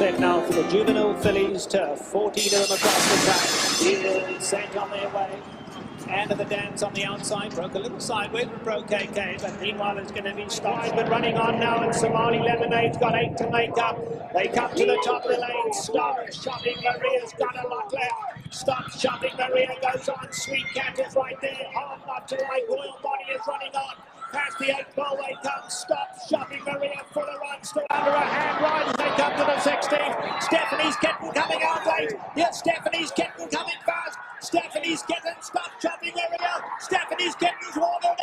set now for the juvenile fillies, turf. 14 of them across the track. Eagles sent on their way. And the dance on the outside, broke a little sideways with Pro KK, but meanwhile it's going to be stopped. But running on now, and Somali Lemonade's got 8 to make up. They come to the top of the lane. Stop Shopping Maria's got a lot left. Stop Shopping Maria goes on. Sweet Cat is right there. Hard not to like. Royal Body is running on. Past the 8 ball way comes. Stop Shopping Maria for the run. Still under a hand ride as they come to the 16. Stephanie's Kitten coming out late. Yes, Stephanie's Kitten coming fast. Stephanie's Kitten, stop Shopping Area. Stephanie's Kitten's water.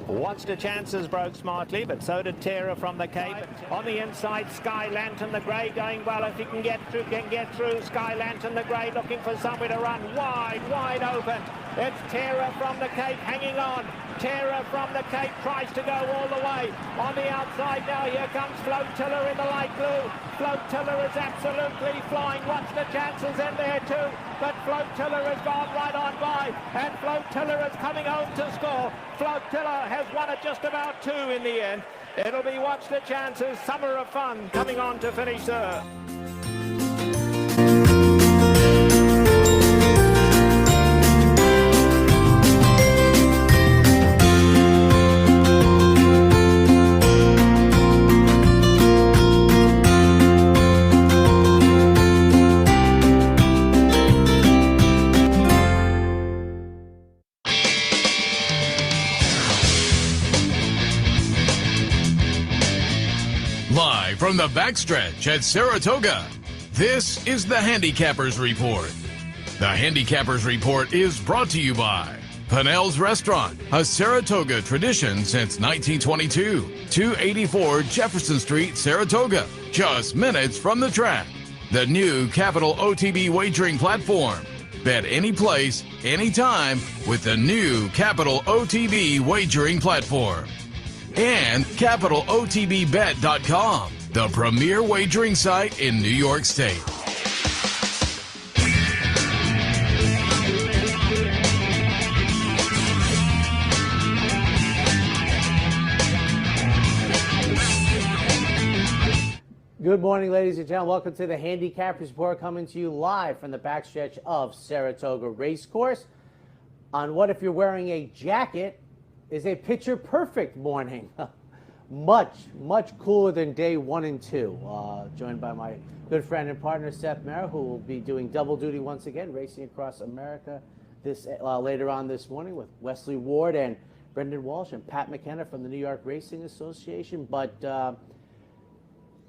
Watched the chances, broke smartly, but so did Terra from the Cape. On the inside, Sky Lantern, the grey going well. If he can get through. Sky Lantern, the grey, looking for somewhere to run. Wide open. It's Terra from the Cape hanging on. Terra from the Cape tries to go all the way. On the outside now, here comes Flotilla in the light blue. Flotilla is absolutely flying. Watch the chances in there too. But Flotilla has gone right on by. And Flotilla is coming home to score. Flotilla has won it just about 2 in the end. It'll be Watch the Chances, Summer of Fun, coming on to finish third. Live from the backstretch at Saratoga, this is the Handicappers Report. The Handicappers Report is brought to you by Pinnell's Restaurant, a Saratoga tradition since 1922. 284 Jefferson Street, Saratoga, just minutes from the track. The new Capital OTB wagering platform. Bet any place, anytime with the new Capital OTB wagering platform. And CapitalOTBBet.com, the premier wagering site in New York State. Good morning, ladies and gentlemen. Welcome to the Handicappers Report, coming to you live from the backstretch of Saratoga Racecourse on what, if you're wearing a jacket, is a picture-perfect morning. much cooler than day 1 and 2. Joined by my good friend and partner, Seth Merrow, who will be doing double duty once again, racing across America this later on this morning with Wesley Ward and Brendan Walsh and Pat McKenna from the New York Racing Association. But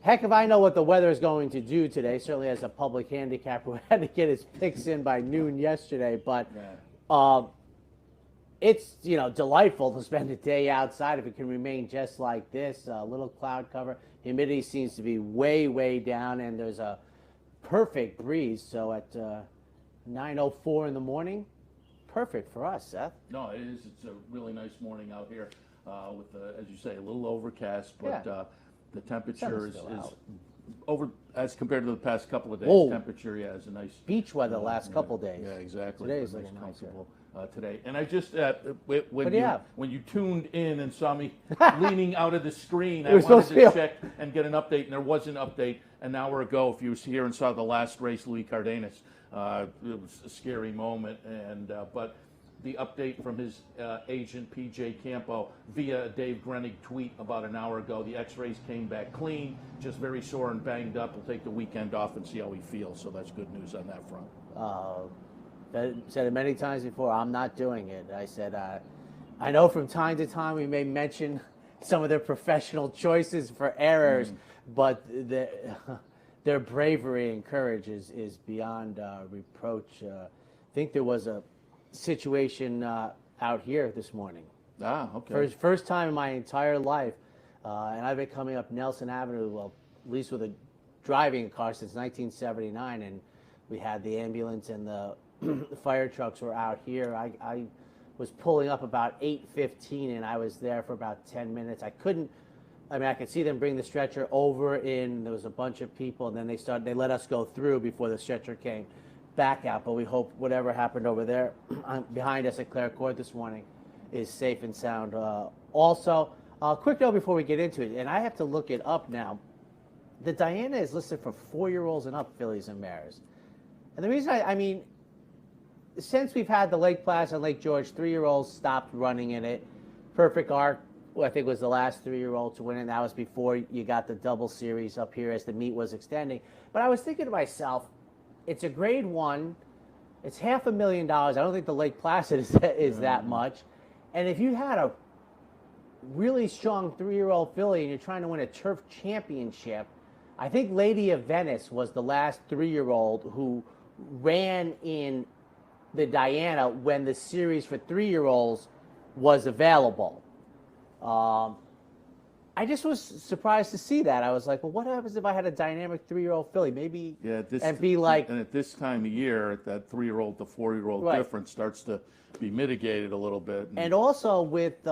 heck if I know what the weather is going to do today, certainly as a public handicapper who had to get his picks in by noon yesterday. But it's, delightful to spend a day outside if it can remain just like this. A little cloud cover. Humidity seems to be way down, and there's a perfect breeze. So at 9:04 in the morning, perfect for us, Seth. No, it is. It's a really nice morning out here with, as you say, a little overcast, but the temperature is over as compared to the past couple of days. Temperature, is a nice beach weather the last couple days. Yeah, exactly. Today's nice, comfortable. Today. And I just when you tuned in and saw me leaning out of the screen, I wanted to check and get an update, and there was an update an hour ago. If you were here and saw the last race, Louis Cardenas, it was a scary moment, and but the update from his agent PJ Campo via a Dave Grenig tweet about an hour ago: the X-rays came back clean, just very sore and banged up. We'll take the weekend off and see how he feels. So that's good news on that front. I said it many times before, I'm not doing it. I said, I know from time to time we may mention some of their professional choices for errors, but their bravery and courage is beyond reproach. I think there was a situation out here this morning. Okay. First time in my entire life, and I've been coming up Nelson Avenue, well, at least with a driving car since 1979, and we had the ambulance and the fire trucks were out here. I was pulling up about 8:15, and I was there for about 10 minutes. I could see them bring the stretcher over in. There was a bunch of people, and then they let us go through before the stretcher came back out. But we hope whatever happened over there behind us at Clare Court this morning is safe and sound. Also, quick note before we get into it, and I have to look it up now. The Diana is listed for 4-year-olds and up fillies and mares. And the reason I mean, since we've had the Lake Placid and Lake George, 3-year-olds stopped running in it. Perfect Arc, I think, was the last 3-year-old to win it. That was before you got the double series up here as the meet was extending. But I was thinking to myself, it's a grade 1. It's $500,000. I don't think the Lake Placid is that much. And if you had a really strong 3-year-old filly and you're trying to win a turf championship, I think Lady of Venice was the last 3-year-old who ran in the Diana when the series for 3-year-olds was available. I just was surprised to see that. I was like, well, what happens if I had a dynamic 3-year-old filly? Maybe and be like. And at this time of year, that 3-year-old to 4-year-old difference starts to be mitigated a little bit. And also with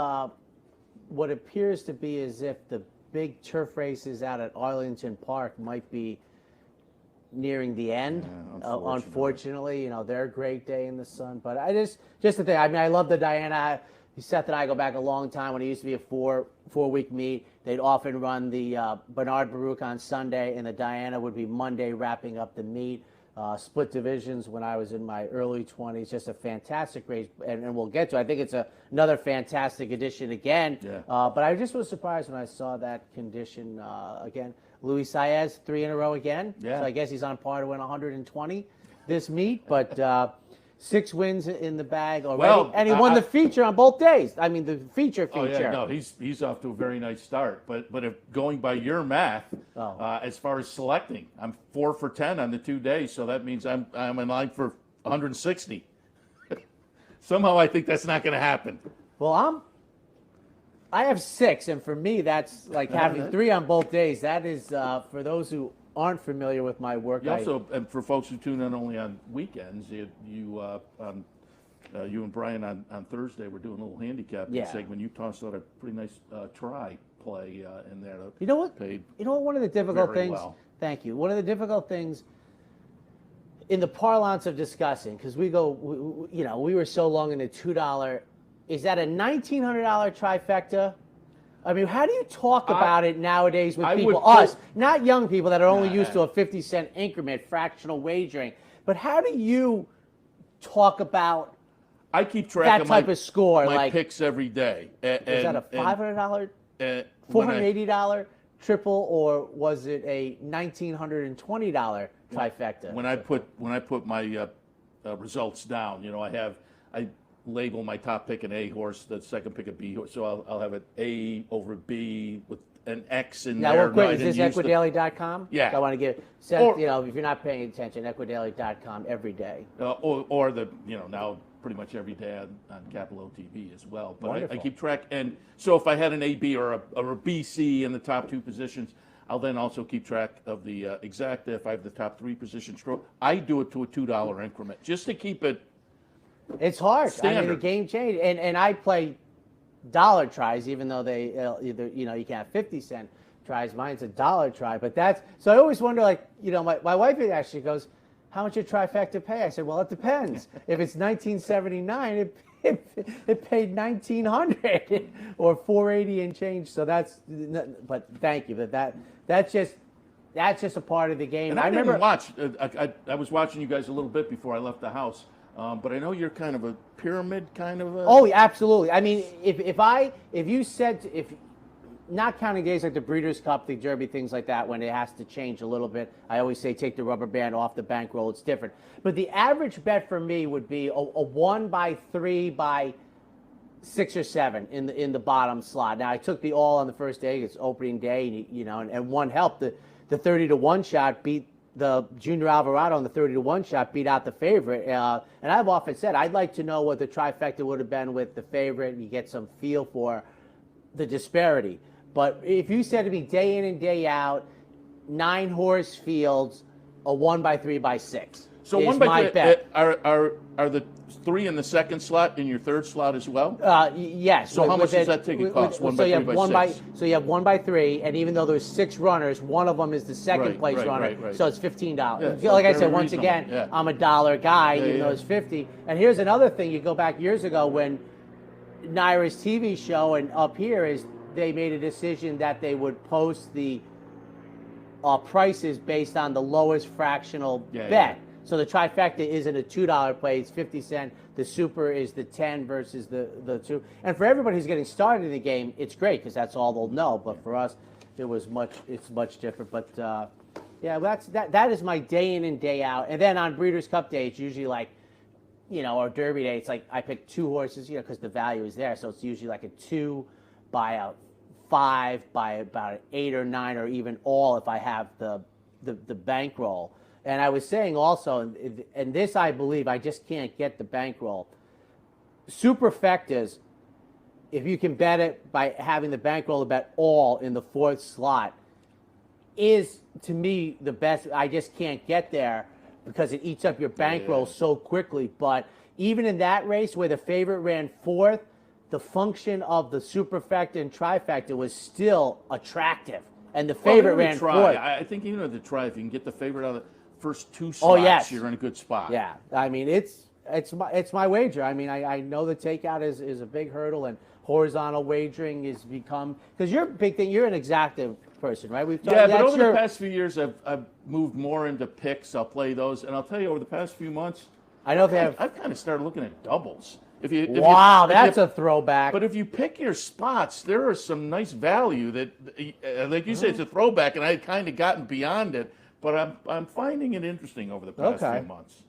what appears to be as if the big turf races out at Arlington Park might be nearing the end. Yeah, unfortunately, they're a great day in the sun. But just the thing. I mean, I love the Diana. Seth and I go back a long time when it used to be a four-week meet. They'd often run the Bernard Baruch on Sunday, and the Diana would be Monday, wrapping up the meet. Split divisions when I was in my early 20s. Just a fantastic race, and we'll get to it. I think it's another fantastic edition again. Yeah. But I just was surprised when I saw that condition again. Luis Saez, 3 in a row again. Yeah. So I guess he's on par to win 120 this meet, but 6 wins in the bag already. Well, and he won the feature on both days. I mean, the feature. Oh, yeah, no, he's off to a very nice start. But if going by your math, as far as selecting, I'm 4 for 10 on the 2 days, so that means I'm in line for 160. Somehow I think that's not going to happen. Well, I have 6, and for me, that's like having 3 on both days. That is for those who aren't familiar with my work. And for folks who tune in only on weekends, you and Brian on Thursday were doing a little handicapping segment. You tossed out a pretty nice try play in there. You know what? One of the difficult things. Well. Thank you. One of the difficult things in the parlance of discussing, because we were so long in the $2. Is that a $1,900 trifecta? I mean, how do you talk about it nowadays with people, not young people that are only used to a 50-cent increment, fractional wagering, but how do you talk about I keep track that type of score? My picks every day. Is that a $500, $480 triple, or was it a $1,920 trifecta? When I put my results down, I label my top pick an A horse, the second pick a B horse. So I'll have an A over B with an X in there. Now, is this Equidaily.com? Yeah. I want to give Seth, if you're not paying attention, Equidaily.com every day. Or now pretty much every day on Capital OTV as well. But I keep track. And so if I had an A, B, or a B, C in the top 2 positions, I'll then also keep track of the exacta if I have the top 3 positions. I do it to a $2 increment just to keep it. It's hard. Standard. I mean, the game changed, and I play dollar tries, even though they either you can have 50-cent tries. Mine's a dollar try, but that's so. I always wonder, my wife actually goes, "How much a trifecta pay?" I said, "Well, it depends. If it's 1979, it paid 1900 or 480 and change. So that's. But thank you. But that's just a part of the game. And I remember I was watching you guys a little bit before I left the house. But I know you're kind of a pyramid kind of. Oh, absolutely. I mean, if you said not counting days like the Breeders' Cup, the Derby, things like that, when it has to change a little bit, I always say take the rubber band off the bankroll. It's different. But the average bet for me would be a 1 by 3 by 6 or 7 in the bottom slot. Now I took the all on the first day. It's opening day, and one helped. The 30-to-1 shot beat the Junior Alvarado on the 30-to-1 shot, beat out the favorite. And I've often said I'd like to know what the trifecta would have been with the favorite. You get some feel for the disparity. But if you said to me day in and day out, 9-horse fields, a 1 by 3 by 6. So is one by my three, bet. Are the 3 in the second slot in your third slot as well? Yes. So how much does that ticket cost? One by 3 by 6. So you have 1 by 3, and even though there's 6 runners, one of them is the second place runner. Right. So it's $15. Yeah, Like I very said, once reasonable. again, Yeah. I'm a dollar guy, even though it's 50. And here's another thing: you go back years ago when Naira's TV show and up here is they made a decision that they would post the prices based on the lowest fractional bet. Yeah. So the trifecta isn't a $2 play; it's 50 cents. The super is the 10 versus the 2. And for everybody who's getting started in the game, it's great because that's all they'll know. But for us, it's much different. But yeah, that is my day in and day out. And then on Breeders' Cup Day, it's usually like, or Derby Day, it's like I pick 2 horses, because the value is there. So it's usually like a 2 by a 5 by about an 8 or 9 or even all if I have the bankroll. And I was saying also, and this I believe, I just can't get the bankroll. Superfectas, if you can bet it by having the bankroll to bet all in the 4th slot, is to me the best. I just can't get there because it eats up your bankroll so quickly. But even in that race where the favorite ran 4th, the function of the superfecta and trifecta was still attractive. And the favorite ran 4th. I think even at the try, if you can get the favorite out of the first 2 slots, you're in a good spot. Yeah, I mean it's my wager. I mean I know the takeout is a big hurdle, and horizontal wagering has become, because you're a big thing. You're an exactive person, right? We've talked, but over the past few years, I've moved more into picks. I'll play those, and I'll tell you, over the past few months, I know they have. I've kind of started looking at doubles. That's a throwback. But if you pick your spots, there is some nice value that, like you say, it's a throwback, and I had kind of gotten beyond it. But I'm finding it interesting over the past few months.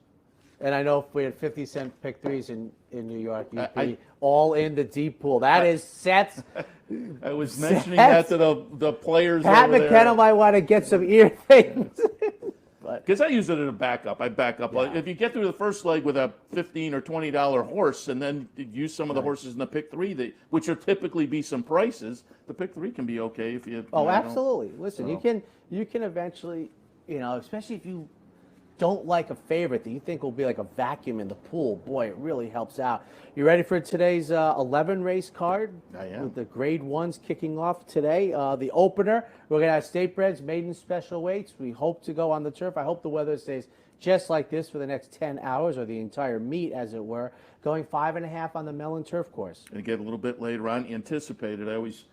And I know if we had 50-cent pick threes in New York, you'd be all in the deep pool. That is Seth's. I was mentioning that to the players Pat over McKenna there. might want to get some ear things. Because I use it as a backup. I back up. Like, if you get through the first leg with a $15 or $20 horse, and then use some of the horses in the pick 3, which are typically be some prices, the pick 3 can be okay if you. Oh, absolutely. Listen, you can eventually. Especially if you don't like a favorite that you think will be like a vacuum in the pool. Boy, it really helps out. You ready for today's 11 race card? I am. With the grade 1s kicking off today. The opener, we're going to have state breds, maiden special weights. We hope to go on the turf. I hope the weather stays just like this for the next 10 hours, or the entire meet, as it were. Going 5.5 on the Mellon turf course. And get a little bit later on, anticipated. I always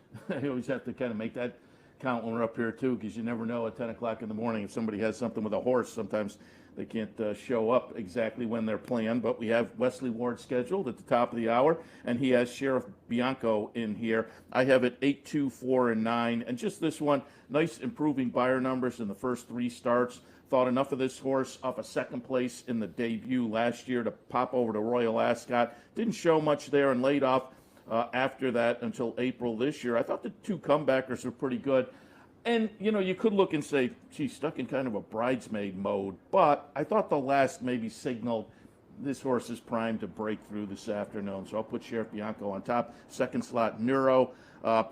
have to kind of make that count when we're up here too, because you never know at 10 o'clock in the morning if somebody has something with a horse. Sometimes they can't show up exactly when they're planned, but we have Wesley Ward scheduled at the top of the hour, and he has Sheriff Bianco in here. I have it 8, 2, 4, and 9, and just this one, nice improving buyer numbers in the first 3 starts. Thought enough of this horse off a second place in the debut last year to pop over to Royal Ascot. Didn't show much there and laid off after that until April this year. I thought the 2 comebackers were pretty good. And, you could look and say, she's stuck in kind of a bridesmaid mode. But I thought the last maybe signaled this horse is primed to break through this afternoon. So I'll put Sheriff Bianco on top. Second slot, Merrow.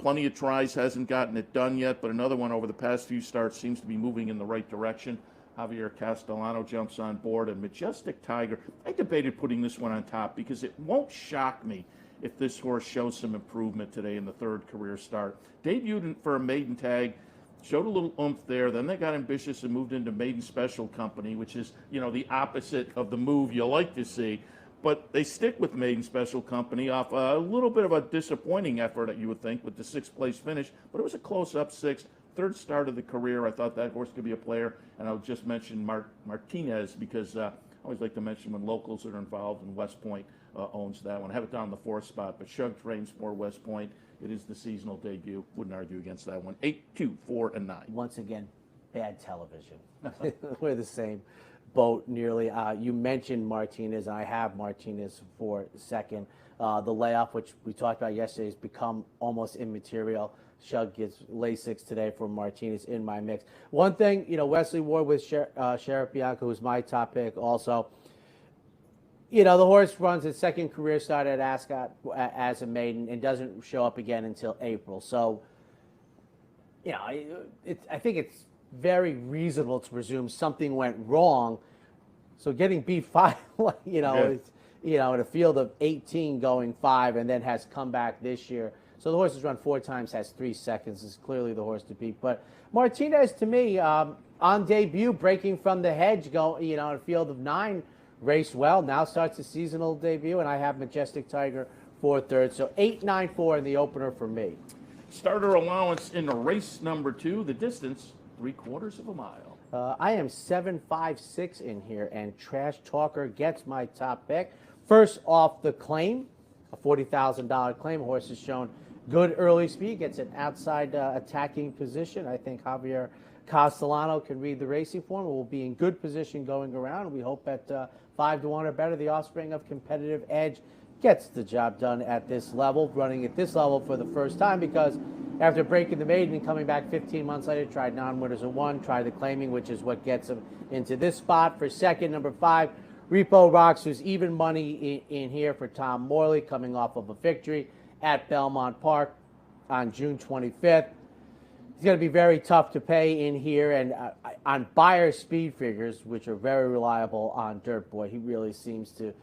Plenty of tries, hasn't gotten it done yet. But another one over the past few starts seems to be moving in the right direction. Javier Castellano jumps on board. And Majestic Tiger, I debated putting this one on top because it won't shock me if this horse shows some improvement today in the 3rd career start. Debuted for a maiden tag, showed a little oomph there. Then they got ambitious and moved into maiden special company, which is, the opposite of the move you like to see. But they stick with maiden special company off a little bit of a disappointing effort, you would think, with the 6th place finish. But it was a close-up 6th. 3rd start of the career. I thought that horse could be a player. And I'll just mention Martinez because I always like to mention when locals are involved, and West Point owns that one. I have it down in the 4th spot, but Shug trains for West Point. It is the seasonal debut. Wouldn't argue against that one. 8, 2, 4, and 9. Once again, bad television. We're the same boat nearly. You mentioned Martinez. I have Martinez for second. The layoff, which we talked about yesterday, has become almost immaterial. Shug gets Lasix today for Martinez in my mix. One thing, Wesley Ward with Sheriff Bianco, who's my top pick also. The horse runs its 2nd career start at Ascot as a maiden and doesn't show up again until April. So, I think it's very reasonable to presume something went wrong So getting beat 5, you know, it's, you know, in a field of 18 going 5, and then has come back this year. So the horse has run 4 times, has 3 seconds. Is clearly the horse to beat. But Martinez, to me, on debut, breaking from the hedge, you know, in a field of 9, raced well. Now starts the seasonal debut, and I have Majestic Tiger 4/3. So 8-9-4 in the opener for me. Starter allowance in race number 2. The distance, 3/4 of a mile. I am 7-5-6 in here, and Trash Talker gets my top pick. First off the claim, a $40,000 claim. Horse has shown good early speed, gets an outside attacking position. I think Javier Castellano can read the racing form and will be in good position going around. We hope at 5-1 or better, the offspring of Competitive Edge gets the job done at this level, running at this level for the first time, because after breaking the maiden and coming back 15 months later, tried non-winners of 1, tried the claiming, which is what gets him into this spot. For second, number 5, Repo Rocks, who's even money in here for Tom Morley, coming off of a victory at Belmont Park on June 25th. It's going to be very tough to pay in here, and on buyer speed figures, which are very reliable on Dirt Boy, he really seems to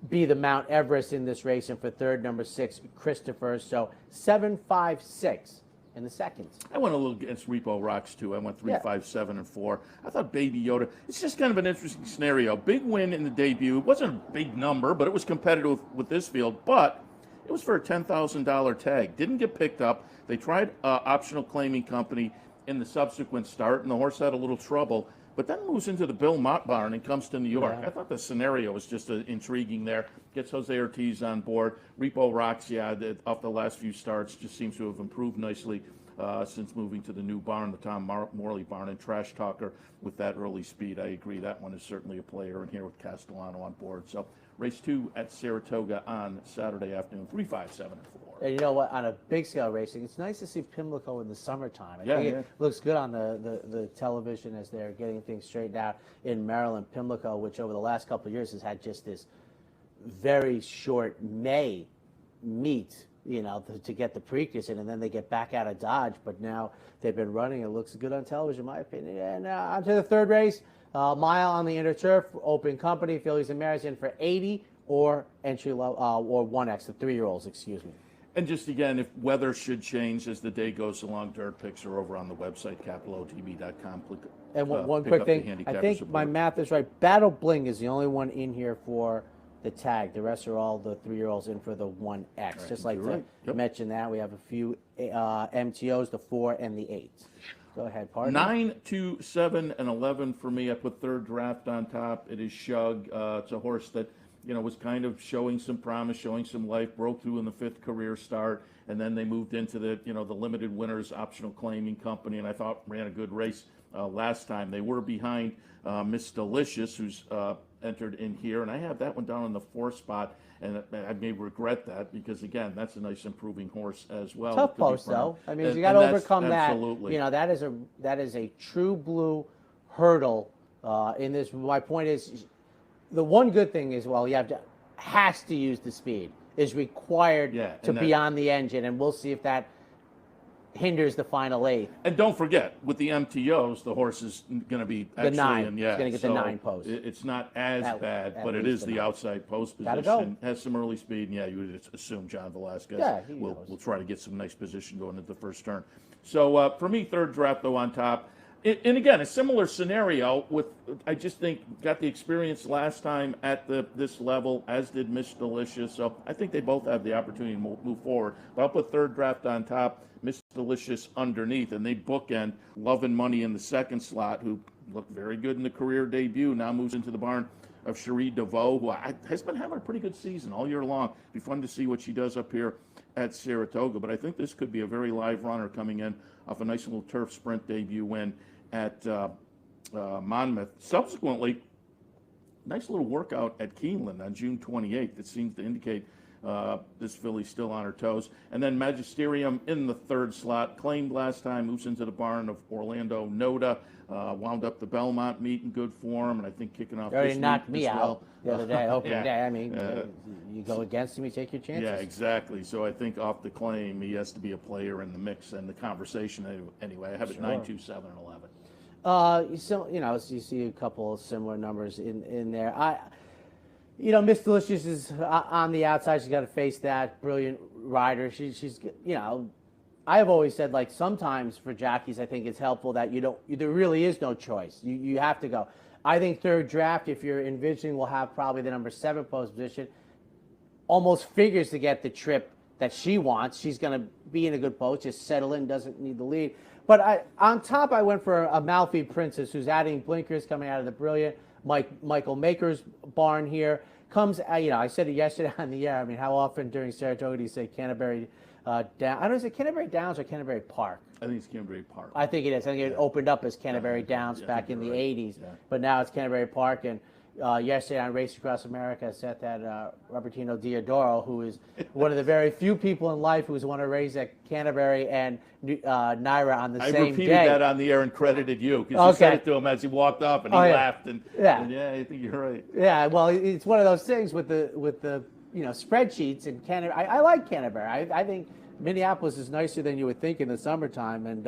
be the Mount Everest in this race. And for third, number 6, Christopher. So 7-5-6 in the seconds. I went a little against Repo Rocks too. I went 3-5-7-4. I thought Baby Yoda. It's just kind of an interesting scenario. Big win in the debut. It wasn't a big number, but it was competitive with this field. But it was for a $10,000 tag. Didn't get picked up. They tried optional claiming company in the subsequent start, and the horse had a little trouble. But then moves into the Bill Mott barn and comes to New York. I thought the scenario was just intriguing there. Gets Jose Ortiz on board. Repo Rocks, off the last few starts, just seems to have improved nicely since moving to the new barn, the Tom Morley barn. And Trash Talker with that early speed, I agree. That one is certainly a player in here with Castellano on board. So race 2 at Saratoga on Saturday afternoon, 3-5-7-4. And you know what? On a big scale racing, it's nice to see Pimlico in the summertime. I think it looks good on the television as they're getting things straightened out in Maryland. Pimlico, which over the last couple of years has had just this very short May meet, you know, to get the Preakness in, and then they get back out of Dodge. But now they've been running. It looks good on television, in my opinion. And on to the third race, mile on the inner turf, open company, Fillies and Mares in for 80 or entry level or 1X, the 3-year-olds, excuse me. And just again, if weather should change as the day goes along, dirt picks are over on the website, capitalotv.com. And one quick thing, I think my math is right. Battle Bling is the only one in here for the tag. The rest are all the 3-year-olds in for the 1X. Right. Just like to mention that, we have a few MTOs, the 4 and the 8. Go ahead, pardon. 9, 2, 7, and 11 for me. I put third draft on top. It is Shug. It's a horse that, you know, was kind of showing some promise, showing some life, broke through in the 5th career start, and then they moved into the, you know, the limited winners optional claiming company, and I thought ran a good race last time. They were behind Miss Delicious, who's entered in here, and I have that one down in the 4th spot, and I may regret that because, again, that's a nice improving horse as well. Tough post, though. I mean, you got to overcome that. Absolutely. You know, that is a true blue hurdle in this. My point is, the one good thing is, well, you has to use the speed, is required to be on the engine, and we'll see if that hinders the final 8. And don't forget, with the MTOs, the horse is going to be the 9. And, it's going to get the 9 post. It's not as bad, but it is the outside post position. Go. Has some early speed, and you would assume John Velasquez will try to get some nice position going into the first turn. So for me, third draft though on top. And again, a similar scenario with, I just think, got the experience last time at this level, as did Miss Delicious. So I think they both have the opportunity to move forward. But I'll put third draft on top, Miss Delicious underneath, and they bookend Love and Money in the 2nd slot, who looked very good in the career debut, now moves into the barn of Sheree Davao, who has been having a pretty good season all year long. Be fun to see what she does up here at Saratoga. But I think this could be a very live runner coming in off a nice little turf sprint debut win at Monmouth. Subsequently, nice little workout at Keeneland on June 28th that seems to indicate this filly's still on her toes. And then Magisterium in the 3rd slot, claimed last time, moves into the barn of Orlando Noda, wound up the Belmont meet in good form, and I think kicking off this knocked meet me as out well. the other day, opening day. I mean, you go against him, you take your chances. Yeah, exactly. So I think off the claim, he has to be a player in the mix and the conversation anyway. I have it 9, 2, 7, and 11. So you see a couple of similar numbers in there. Miss Delicious is on the outside. She's got to face that brilliant rider. She's I have always said, like, sometimes for jockeys, I think it's helpful that there really is no choice. You have to go. I think third draft, if you're envisioning, will have probably the number 7 post position. Almost figures to get the trip that she wants. She's going to be in a good post, just settle in, doesn't need the lead. But on top, I went for a Malfi Princess, who's adding blinkers coming out of the brilliant Michael Maker's barn here. Comes, I said it yesterday on the air. I mean, how often during Saratoga do you say Canterbury Down? I don't know, is it Canterbury Downs or Canterbury Park? I think it's Canterbury Park. I think it is. I think it opened up as Canterbury Downs back in the 80s. Yeah. But now it's Canterbury Park. And yesterday on Race Across America, Seth had Robertino Diodoro, who is one of the very few people in life who's won a race at Canterbury and Naira on the same day. I repeated that on the air and credited you, because you said it to him as he walked up, and he laughed. And I think you're right. Yeah, well, it's one of those things with the spreadsheets in Canterbury. I like Canterbury. I think Minneapolis is nicer than you would think in the summertime, and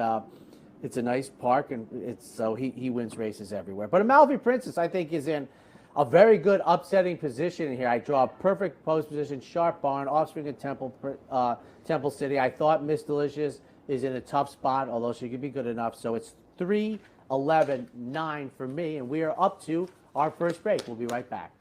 it's a nice park, and so he wins races everywhere. But Amalfi Princess, I think, is in a very good upsetting position here. I draw a perfect post position, sharp barn, offspring of Temple City. I thought Miss Delicious is in a tough spot, although she could be good enough. So it's 3, 11, 9 for me, and we are up to our first break. We'll be right back.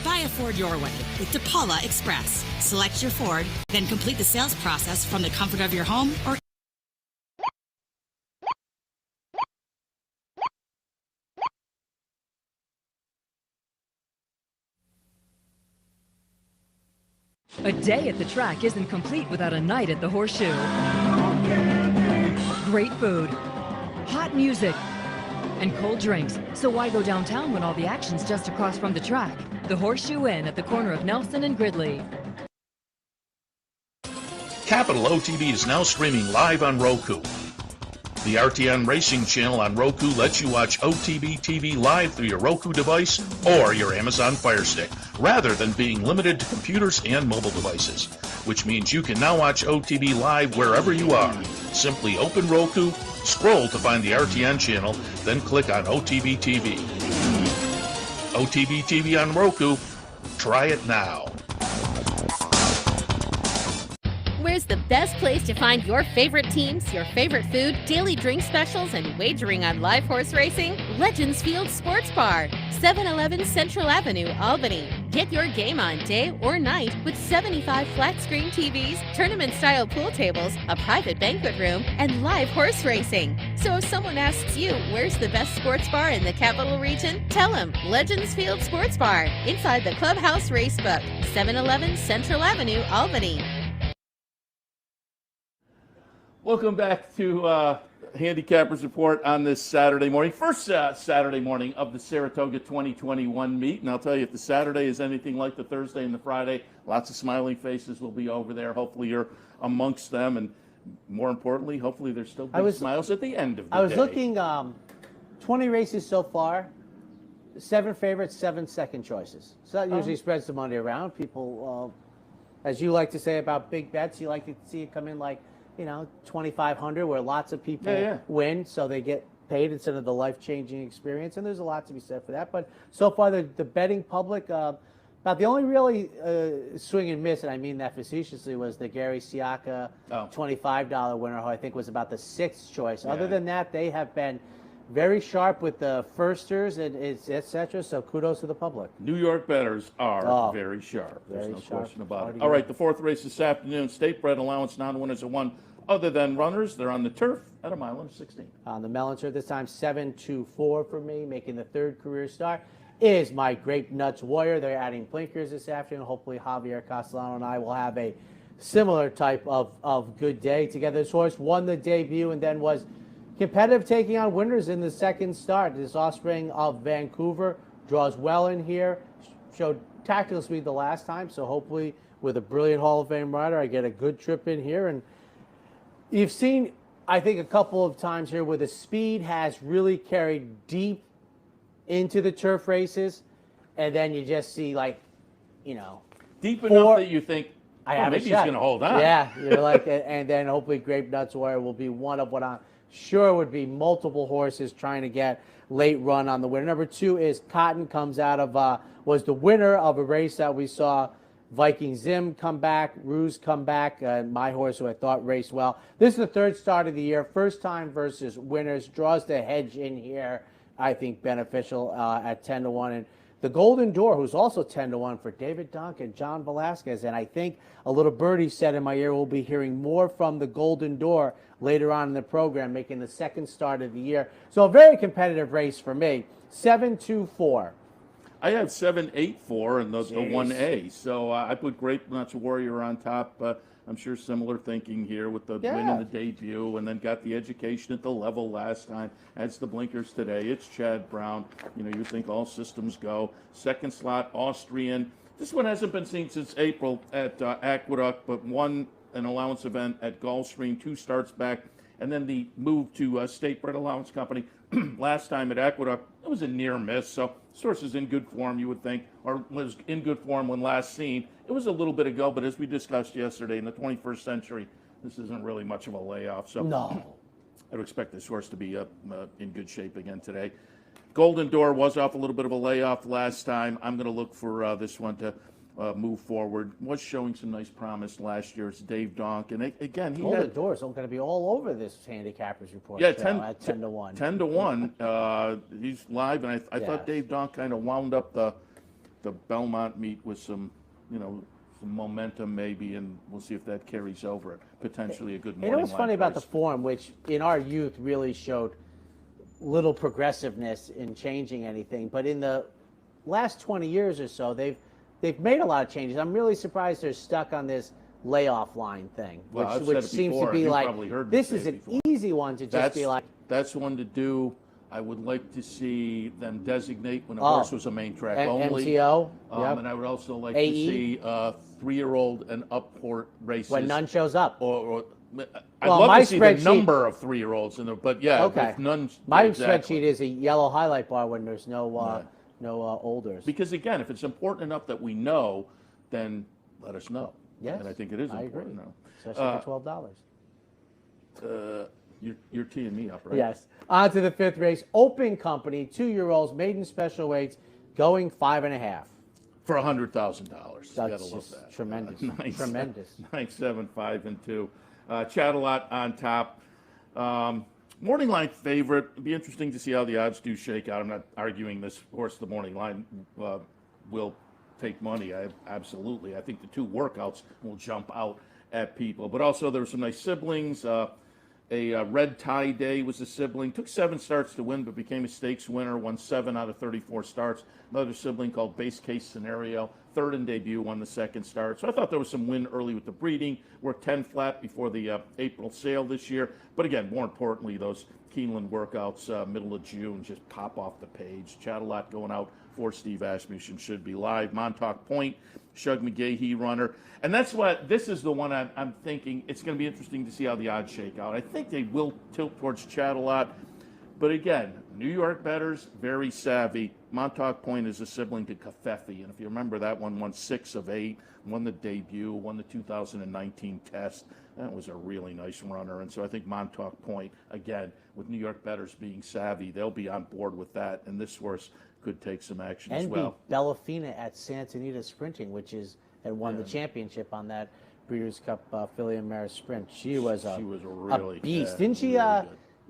Buy a Ford your way with DePaula Express. Select your Ford, then complete the sales process from the comfort of your home or A day at the track isn't complete without a night at the Horseshoe. Great food, hot music, and cold drinks. So why go downtown when all the action's just across from the track? The Horseshoe Inn at the corner of Nelson and Gridley. Capital OTB is now streaming live on Roku. The RTN Racing channel on Roku lets you watch OTB TV live through your Roku device or your Amazon Fire Stick, rather than being limited to computers and mobile devices, which means you can now watch OTB live wherever you are. Simply open Roku, scroll to find the RTN channel, then click on OTB TV. OTB TV on Roku. Try it now. Where's the best place to find your favorite teams, your favorite food, daily drink specials, and wagering on live horse racing? Legends Field Sports Bar, 711 Central Avenue, Albany. Get your game on day or night with 75 flat-screen TVs, tournament-style pool tables, a private banquet room, and live horse racing. So if someone asks you, where's the best sports bar in the capital region? Tell them Legends Field Sports Bar, inside the Clubhouse Racebook, 711 Central Avenue, Albany. Welcome back to Handicapper's Report on this Saturday morning. First Saturday morning of the Saratoga 2021 meet. And I'll tell you, if the Saturday is anything like the Thursday and the Friday, lots of smiling faces will be over there. Hopefully you're amongst them. And more importantly, hopefully there's still big smiles at the end of the day. I was looking, 20 races so far, 7 favorites, 7 second choices. So that usually spreads the money around. People, as you like to say about big bets, you like to see it come in like, 2,500, where lots of people win, so they get paid instead of the life-changing experience, and there's a lot to be said for that. But so far, the betting public, about the only really swing and miss, and I mean that facetiously, was the Gary Siaka $25 winner, who I think was about the 6th choice. Yeah. Other than that, they have been very sharp with the firsters and etc. So kudos to the public. New York bettors are very sharp. There's no question about it. All right, the 4th race this afternoon. State bred allowance non-winners are 1 other than runners. They're on the turf at 1.16 miles. On the melon turf this time, 7-2-4 for me, making the 3rd career start is my Grape Nuts Warrior. They're adding blinkers this afternoon. Hopefully Javier Castellano and I will have a similar type of good day together. This horse won the debut and then was competitive, taking on winners in the 2nd start. This offspring of Vancouver draws well in here, showed tactical speed the last time, so hopefully with a brilliant Hall of Fame rider, I get a good trip in here. And you've seen, I think, a couple of times here where the speed has really carried deep into the turf races, and then you just see, like, deep enough that you think, I have maybe a shot. he's going to hold on. Yeah, you're like, and then hopefully Grape Nuts Warrior will be one of what I'm sure would be multiple horses trying to get late run on the winner. Number 2 is Cotton, comes out of, was the winner of a race that we saw Viking Zim come back, Ruse come back, my horse who I thought raced well. This is the 3rd start of the year, first time versus winners, draws the hedge in here, I think beneficial at 10-1. And the Golden Door, who's also 10-1 for David Duncan, John Velasquez, and I think a little birdie said in my ear we'll be hearing more from the Golden Door later on in the program, making the 2nd start of the year. So a very competitive race for me. 7-2-4. I had 7-8-4 and the 1A. So I put Grape Nuts Warrior on top. I'm sure similar thinking here with the win in the debut, and then got the education at the level last time. Adds the blinkers today. It's Chad Brown. You know, you think all systems go. 2nd slot, Austrian. This one hasn't been seen since April at Aqueduct, but won an allowance event at Gulfstream, 2 starts back, and then the move to State Bred Allowance Company last time at Aqueduct. It was a near miss, so this horse is in good form, you would think, or was in good form when last seen. It was a little bit ago, but as we discussed yesterday, in the 21st century, this isn't really much of a layoff. So no, I would expect this horse to be in good shape again today. Golden Door was off a little bit of a layoff last time. I'm going to look for this one to move forward. Was showing some nice promise last year. It's Dave Donk, and again, he Golden Door is going to be all over this Handicappers report. Yeah, at 10-1. 10-1. He's live, and I thought Dave Donk kind of wound up the Belmont meet with some, some momentum maybe, and we'll see if that carries over. Potentially a good morning. You know what's funny about the price. form, which in our youth really showed little progressiveness in changing anything, but in the last 20 years or so, they've made a lot of changes. I'm really surprised they're stuck on this layoff line thing, which seems to be like, this is an easy one to just be like. That's one to do. I would like to see them designate when a horse was a main track only. MTO. And I would also like to see 3-year-old and up races. When none shows up. I'd love to see the number of 3-year-olds in there, but if none. My spreadsheet is a yellow highlight bar when there's no olders. Because again, if it's important enough that we know, then let us know. Yes, and I think it is important. I agree. Especially for $12. You're teeing me up, right? Yes. On to the 5th race. Open Company, 2-year-olds, maiden special weights, going 5.5. For $100,000. That's just tremendous. Tremendous. 9, 7, 5, and 2. Chattelot on top. Morning line favorite. It'd be interesting to see how the odds do shake out. I'm not arguing this horse, the morning line, will take money. Absolutely. I think the 2 workouts will jump out at people. But also there were some nice siblings. A Red Tie Day was a sibling. Took 7 starts to win, but became a stakes winner. Won 7 out of 34 starts. Another sibling called Base Case Scenario. 3rd in debut, won the 2nd start. So I thought there was some win early with the breeding. Worked 10 flat before the April sale this year. But again, more importantly, those Keeneland workouts, middle of June, just pop off the page. Chattelot going out for Steve Asmussen should be live. Montauk Point, Shug McGahee runner. And that's what, this is the one I'm thinking, it's going to be interesting to see how the odds shake out. I think they will tilt towards Chattelot. But again, New York bettors, very savvy. Montauk Point is a sibling to Cafefe. And if you remember, that one won 6 of 8, won the debut, won the 2019 test. That was a really nice runner. And so I think Montauk Point, again, with New York bettors being savvy, they'll be on board with that. And this horse could take some action as well. And beat Bellafina at Santa Anita Sprinting, which is, and won the championship on that Breeders' Cup Filly and Mare Sprint. She was a beast. Didn't she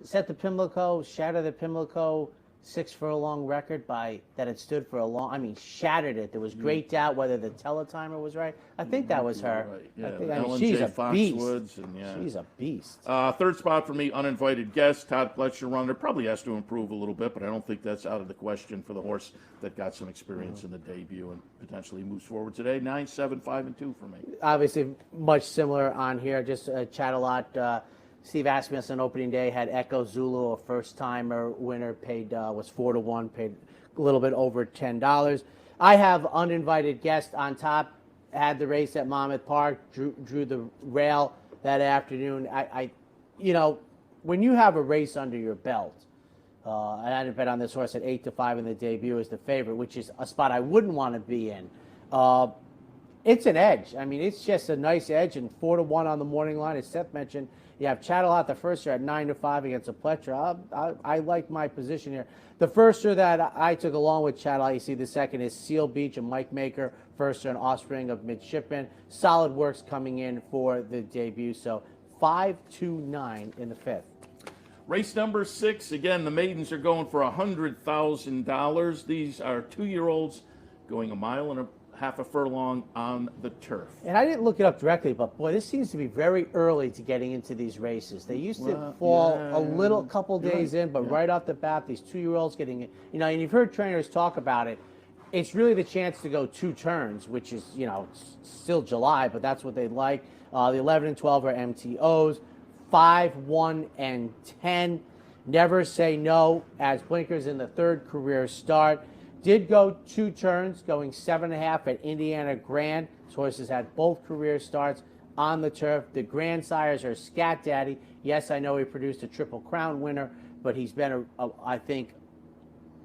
set the Pimlico, shatter the Pimlico 6 furlong record by that it stood for a long, I mean, shattered it. There was great doubt whether the teletimer was right. I think that was her. Right. Yeah. I mean, she's a beast. And, she's a beast. 3rd spot for me, uninvited guest, Todd Fletcher runner. Probably has to improve a little bit, but I don't think that's out of the question for the horse that got some experience in the debut and potentially moves forward today. 9, 7, 5, and 2 for me. Obviously, much similar on here. Just Chattelot. Steve Asmussen opening day had Echo Zulu, a first-timer winner, paid was 4-1, paid a little bit over $10. I have uninvited guest on top. Had the race at Monmouth Park, drew the rail that afternoon. I when you have a race under your belt, and I had a bet on this horse at 8-5 in the debut as the favorite, which is a spot I wouldn't want to be in. it's an edge. I mean, it's just a nice edge, and 4-1 on the morning line. As Seth mentioned, you have Chattel the firster at 9-5 against a Pletcher. I like my position here. The firster that I took along with Chattel, you see the second is Seal Beach, a Mike Maker firster, an offspring of Midshipman. Solid works coming in for the debut. So 5-9 in the fifth. Race number 6, again, the maidens are going for $100,000. These are 2-year-olds going 1.5 miles furlong on the turf. And I didn't look it up directly, but boy, this seems to be very early to getting into these races. They used to fall a couple days in, but right off the bat, these 2-year-olds getting it. You know, and you've heard trainers talk about it. It's really the chance to go 2 turns, which is, you know, still July, but that's what they like. The 11 and 12 are MTOs. 5, 1, and 10. Never say no as blinkers in the third career start. Did go 2 turns, going 7.5 at Indiana Grand. His horses had both career starts on the turf. The grandsires are Scat Daddy. Yes, I know he produced a Triple Crown winner, but he's been, I think,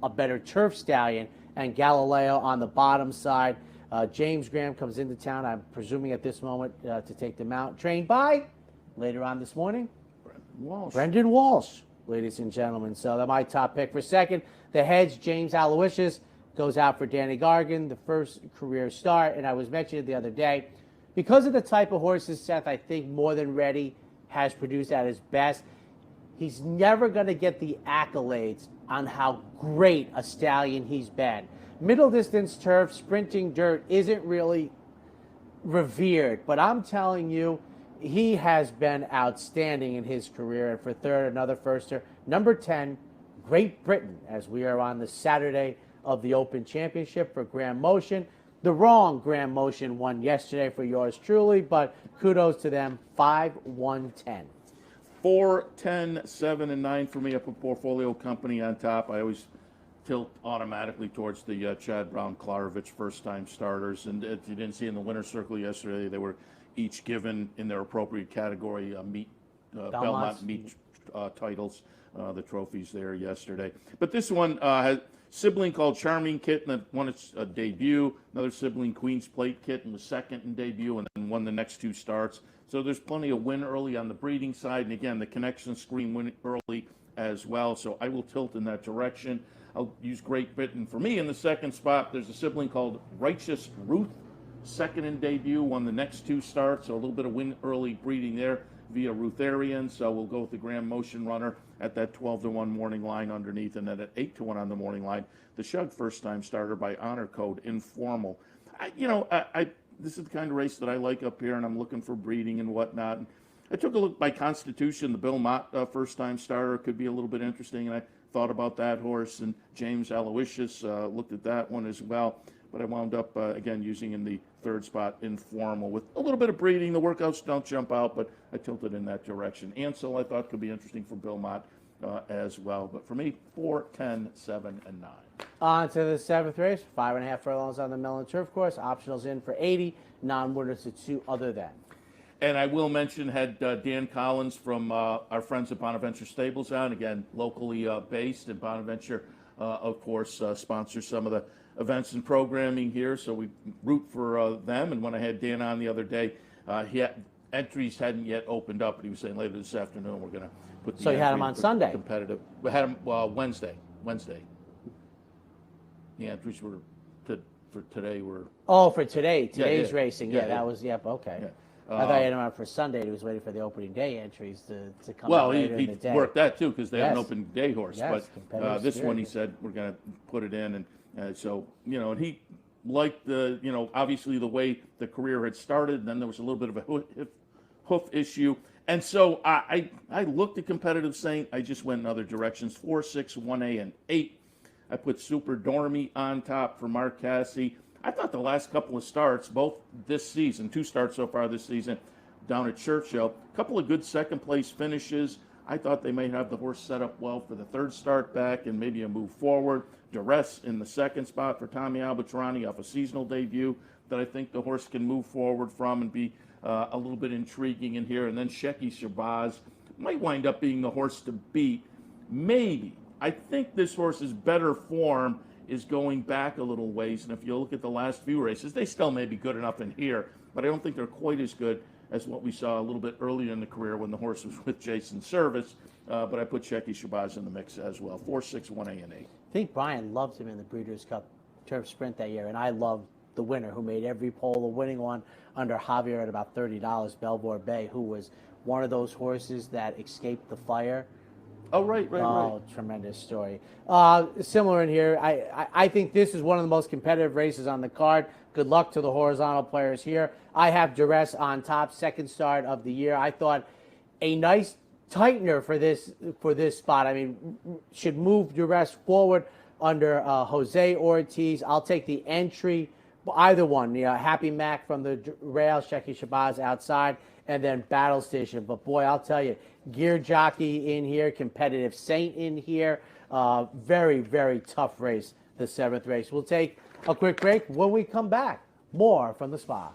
a better turf stallion. And Galileo on the bottom side. James Graham comes into town, I'm presuming at this moment, to take them out. Trained by, later on this morning, Brendan Walsh, ladies and gentlemen. So that's my top pick. For second, the heads, James Aloysius goes out for Danny Gargan, the first career start. And I was mentioning it the other day, because of the type of horses Seth, I think More Than Ready has produced at his best, he's never going to get the accolades on how great a stallion he's been. Middle distance turf, sprinting dirt isn't really revered, but I'm telling you, he has been outstanding in his career. And for third, another firster, number 10, Great Britain, as we are on the Saturday of the Open Championship for Grand Motion. The wrong Grand Motion won yesterday for yours truly, but kudos to them. 5, 1, 10. 4, 10, 7, and 9 for me up a portfolio company on top. I always tilt automatically towards the Chad Brown-Klarovich first-time starters. And if you didn't see in the winner's circle yesterday, they were each given in their appropriate category Belmont meet titles, the trophies there yesterday. But this one has a sibling called Charming Kitten that won its debut, another sibling Queen's Plate Kitten was second in debut and then won the next 2 starts. So there's plenty of win early on the breeding side, and again, the connection screen win early as well. So I will tilt in that direction. I'll use Great Britain. For me in the second spot, there's a sibling called Righteous Ruth. Second in debut, won the next 2 starts, so a little bit of win early breeding there via Rutharian. So we'll go with the Grand Motion runner at that 12-1 morning line underneath, and then at 8-1 on the morning line, the Shug first-time starter by honor code Informal. This is the kind of race that I like up here, and I'm looking for breeding and whatnot. I took a look by Constitution, the Bill Mott first-time starter could be a little bit interesting, and I thought about that horse, and James Aloysius looked at that one as well. But I wound up, again, using in the third spot Informal with a little bit of breeding. The workouts don't jump out, but I tilted in that direction. Ansel, I thought, could be interesting for Bill Mott as well. But for me, 4, 10, 7, and 9. On to the 7th race. 5.5 furlongs on the Mellon Turf Course. Optionals in for 80. Non-winners to 2 other than. And I will mention, had Dan Collins from our friends at Bonaventure Stables on, again, locally based. And Bonaventure, of course, sponsors some of the events and programming here, so we root for them. And when I had Dan on the other day, entries hadn't yet opened up, but he was saying later this afternoon we're going to put the. So you had him on Sunday. Competitive. We had him Wednesday. The entries were for today were. Oh, for today, today's racing. Yeah, that was okay. Yeah. I thought you had him on for Sunday. He was waiting for the opening day entries to come out later in the day. Well, he worked that too because they have an open day horse. Yes, but this one he said we're going to put it in, and so and he liked the obviously the way the career had started. And then there was a little bit of a hoof issue, and so I looked at Competitive Saint. I just went in other directions. 4, 6, 1A, and 8. I put Super Dormy on top for Mark Cassie. I thought the last couple of starts, both this season, 2 starts so far this season, down at Churchill, a couple of good second-place finishes. I thought they may have the horse set up well for the third start back and maybe a move forward. Duress in the second spot for Tommy Albatrani off a seasonal debut that I think the horse can move forward from and be a little bit intriguing in here. And then Shecky Shabazz might wind up being the horse to beat. Maybe. I think this horse's better form is going back a little ways. And if you look at the last few races, they still may be good enough in here, but I don't think they're quite as good as what we saw a little bit earlier in the career when the horse was with Jason Service. But I put Shecky Shabazz in the mix as well. 4, 6, 1A, and 8. I think Brian loved him in the Breeders' Cup Turf Sprint that year, and I loved the winner who made every pole, the winning one under Javier at about $30, Belvoir Bay, who was one of those horses that escaped the fire. Oh, right. Tremendous story. Similar in here. I think this is one of the most competitive races on the card. Good luck to the horizontal players here. I have Duress on top, second start of the year. I thought a nice tightener for this spot. I mean, should move Duress forward under Jose Ortiz. I'll take the entry, either one. Happy Mac from the rail, Shecky Shabazz outside, and then Battle Station. But boy, I'll tell you, Gear Jockey in here, Competitive Saint in here. Very, very tough race, the 7th race. We'll take a quick break. When we come back, more from the spa.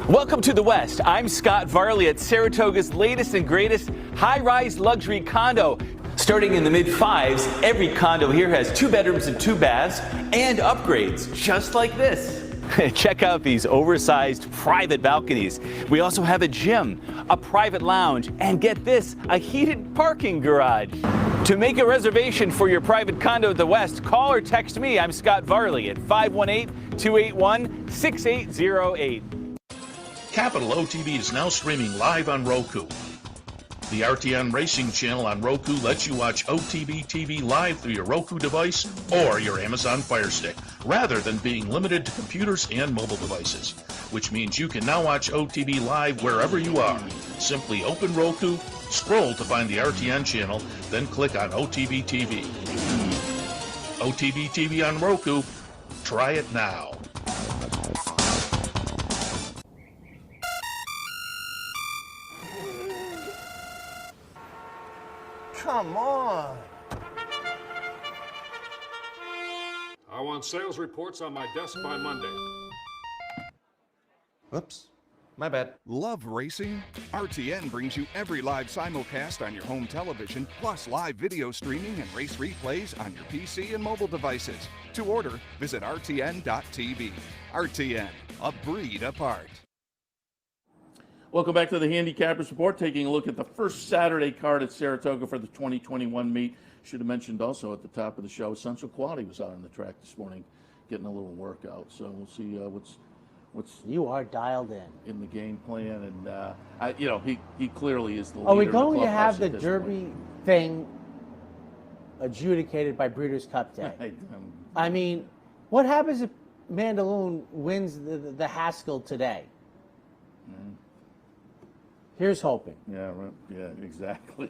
Welcome to the West. I'm Scott Varley at Saratoga's latest and greatest high-rise luxury condo. Starting in the mid-5s, every condo here has 2 bedrooms and 2 baths and upgrades, just like this. Check out these oversized private balconies. We also have a gym, a private lounge, and get this, a heated parking garage. To make a reservation for your private condo at the West, call or text me. I'm Scott Varley at 518-281-6808. Capital OTB is now streaming live on Roku. The RTN Racing channel on Roku lets you watch OTB TV live through your Roku device or your Amazon Fire Stick, rather than being limited to computers and mobile devices, which means you can now watch OTB live wherever you are. Simply open Roku, scroll to find the RTN channel, then click on OTB TV. OTB TV on Roku. Try it now. Come on. I want sales reports on my desk by Monday. Whoops. My bad. Love racing? RTN brings you every live simulcast on your home television, plus live video streaming and race replays on your PC and mobile devices. To order, visit rtn.tv. RTN, a breed apart. Welcome back to the Handicappers Report, taking a look at the first Saturday card at Saratoga for the 2021 meet. Should have mentioned also at the top of the show, Essential Quality was out on the track this morning getting a little workout. So we'll see what's you are dialed in the game plan, and he clearly is the leader. Are we going of the to have the point. Derby thing adjudicated by Breeders' Cup Day? I mean, what happens if Mandaloon wins the Haskell today? Here's hoping. Yeah, right. Yeah, exactly.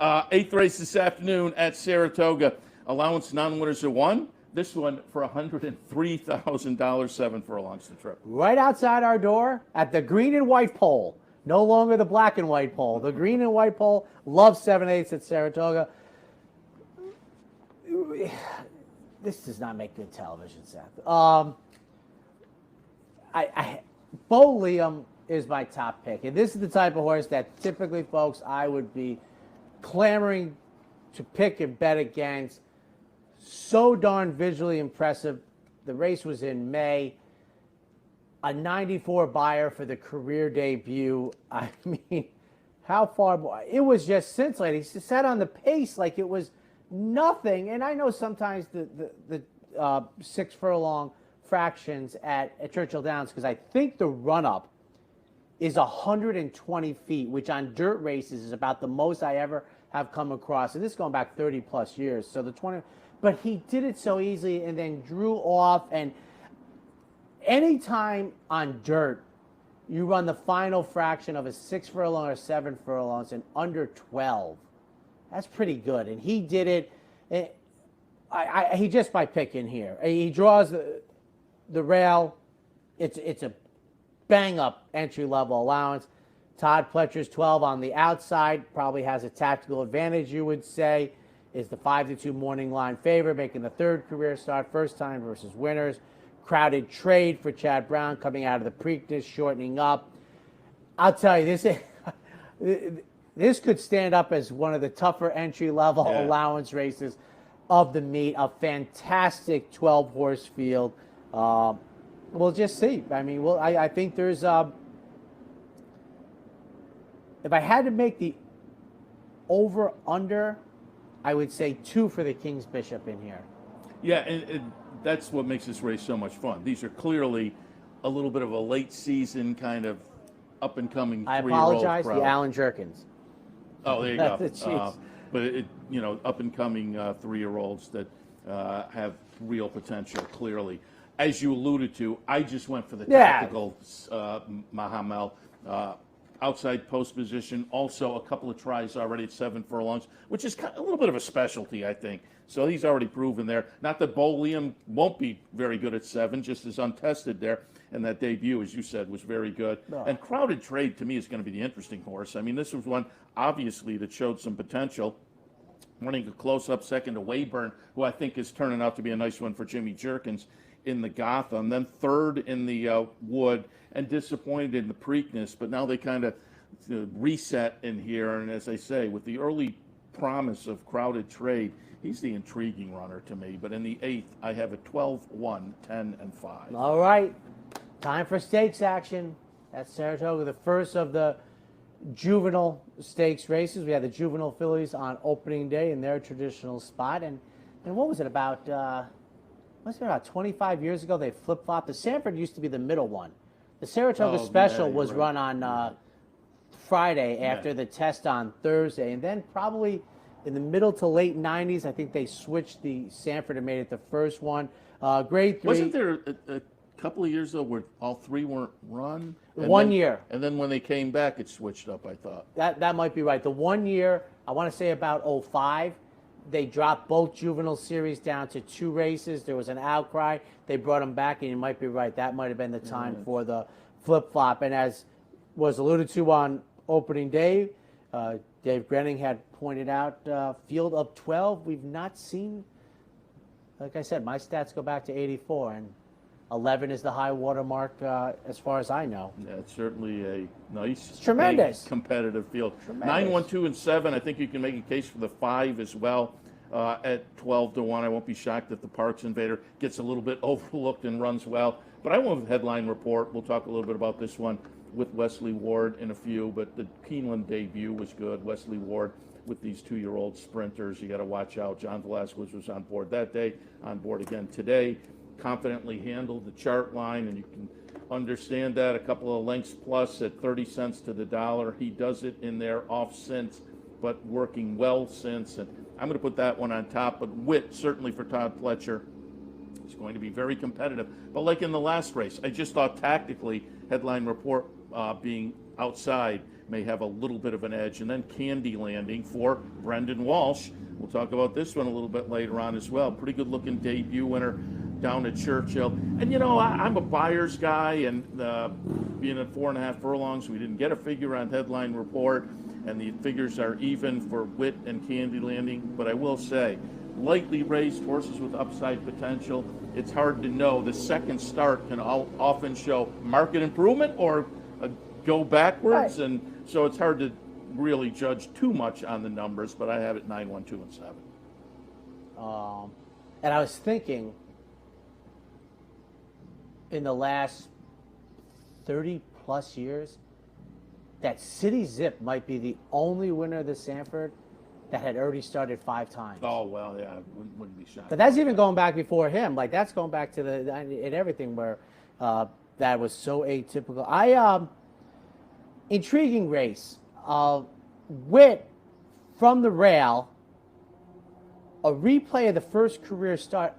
8th race this afternoon at Saratoga. Allowance non-winners are 1. This one for $103,000, 7 furlongs to trip. Right outside our door at the green and white pole. No longer the black and white pole. The green and white pole. Love 7/8 at Saratoga. This does not make good television, Seth. Bo Liam is my top pick. And this is the type of horse that typically, folks, I would be clamoring to pick and bet against. So darn visually impressive. The race was in May. A 94 buyer for the career debut. I mean, how far more? It was just scintillating. He sat on the pace like it was nothing. And I know sometimes the 6 furlong fractions at Churchill Downs, because I think the run-up is 120 feet, which on dirt races is about the most I ever have come across. And this is going back 30 plus years. So the 20, but he did it so easily and then drew off. And anytime on dirt, you run the final fraction of a 6 furlong or 7 furlongs in under 12. That's pretty good. And he did it. He just by picking here. He draws the rail. It's a bang-up entry-level allowance. Todd Pletcher's 12 on the outside. Probably has a tactical advantage, you would say. Is the 5-2 morning line favorite, making the 3rd career start, first time versus winners. Crowded trade for Chad Brown coming out of the Preakness, shortening up. I'll tell you, this this could stand up as one of the tougher entry-level allowance races of the meet. A fantastic 12-horse field. We'll just see. I mean, I think there's if I had to make the over-under, I would say 2 for the King's Bishop in here. Yeah, and that's what makes this race so much fun. These are clearly a little bit of a late season kind of up-and-coming I three-year-old apologize, crowd. the Alan Jerkins. Oh, there you go. Jeez. But up-and-coming 3-year-olds that have real potential, clearly. As you alluded to, I just went for the tactical Mahamel. Outside post position, also a couple of tries already at 7 furlongs, which is a little bit of a specialty, I think. So he's already proven there. Not that Bo Liam won't be very good at 7, just as untested there. And that debut, as you said, was very good. Oh. And Crowded Trade, to me, is going to be the interesting horse. I mean, this was one, obviously, that showed some potential. Running a close-up second to Wayburn, who I think is turning out to be a nice one for Jimmy Jerkins in the Gotham. Then third in the Wood, and disappointed in the Preakness. But now they kind of reset in here. And as I say, with the early promise of Crowded Trade, he's the intriguing runner to me. But in the 8th, I have a 12, 1, 10, and 5. All right. Time for stakes action. That's Saratoga, the first of the juvenile stakes races. We had the juvenile fillies on opening day in their traditional spot. And what was it, about 25 years ago they flip-flopped? The Sanford used to be the middle one. The Saratoga Special was run on Friday after the test on Thursday. And then probably in the middle to late 90s, I think they switched the Sanford and made it the first one. Grade 3. Wasn't there a couple of years, though, where all 3 weren't run? One year. And then when they came back, it switched up, I thought. That might be right. The 1 year, I want to say about 05, they dropped both juvenile series down to 2 races. There was an outcry. They brought them back, and you might be right. That might have been the time for the flip-flop. And as was alluded to on opening day, Dave Grenning had pointed out, field of 12, we've not seen, like I said, my stats go back to 84, and 11 is the high water mark as far as I know. Yeah, it's certainly a nice, tremendous competitive field. Tremendous. 9, 1, 2, and 7. I think you can make a case for the 5 as well at 12 to 1. I won't be shocked if the Parks Invader gets a little bit overlooked and runs well. But I went with Headline Report. We'll talk a little bit about this one with Wesley Ward in a few. But the Keeneland debut was good. Wesley Ward with these 2-year-old sprinters. You got to watch out. John Velasquez was on board that day, on board again today. Confidently handled the chart line, and you can understand that. A couple of lengths plus at 30 cents to the dollar. He does it in there off since, but working well since. And I'm going to put that one on top. But Wit, certainly for Todd Fletcher, is going to be very competitive. But like in the last race, I just thought tactically, Headline Report being outside may have a little bit of an edge. And then Candy Landing for Brendan Walsh. We'll talk about this one a little bit later on as well. Pretty good looking debut winner down at Churchill. And you know, I'm a buyer's guy, and being at 4.5 furlongs, we didn't get a figure on Headline Report, and the figures are even for Wit and Candy Landing. But I will say, lightly raced horses with upside potential, it's hard to know. The second start can often show market improvement or go backwards, and so it's hard to really judge too much on the numbers, but I have it 9, 1, 2, and 7. And I was thinking, in the last 30-plus years, that City Zip might be the only winner of the Sanford that had already started 5 times. Oh, well, yeah, I wouldn't be shocked. But that's even going back before him. Like, that's going back to and everything where that was so atypical. Intriguing race. Wit from the rail, a replay of the first career start.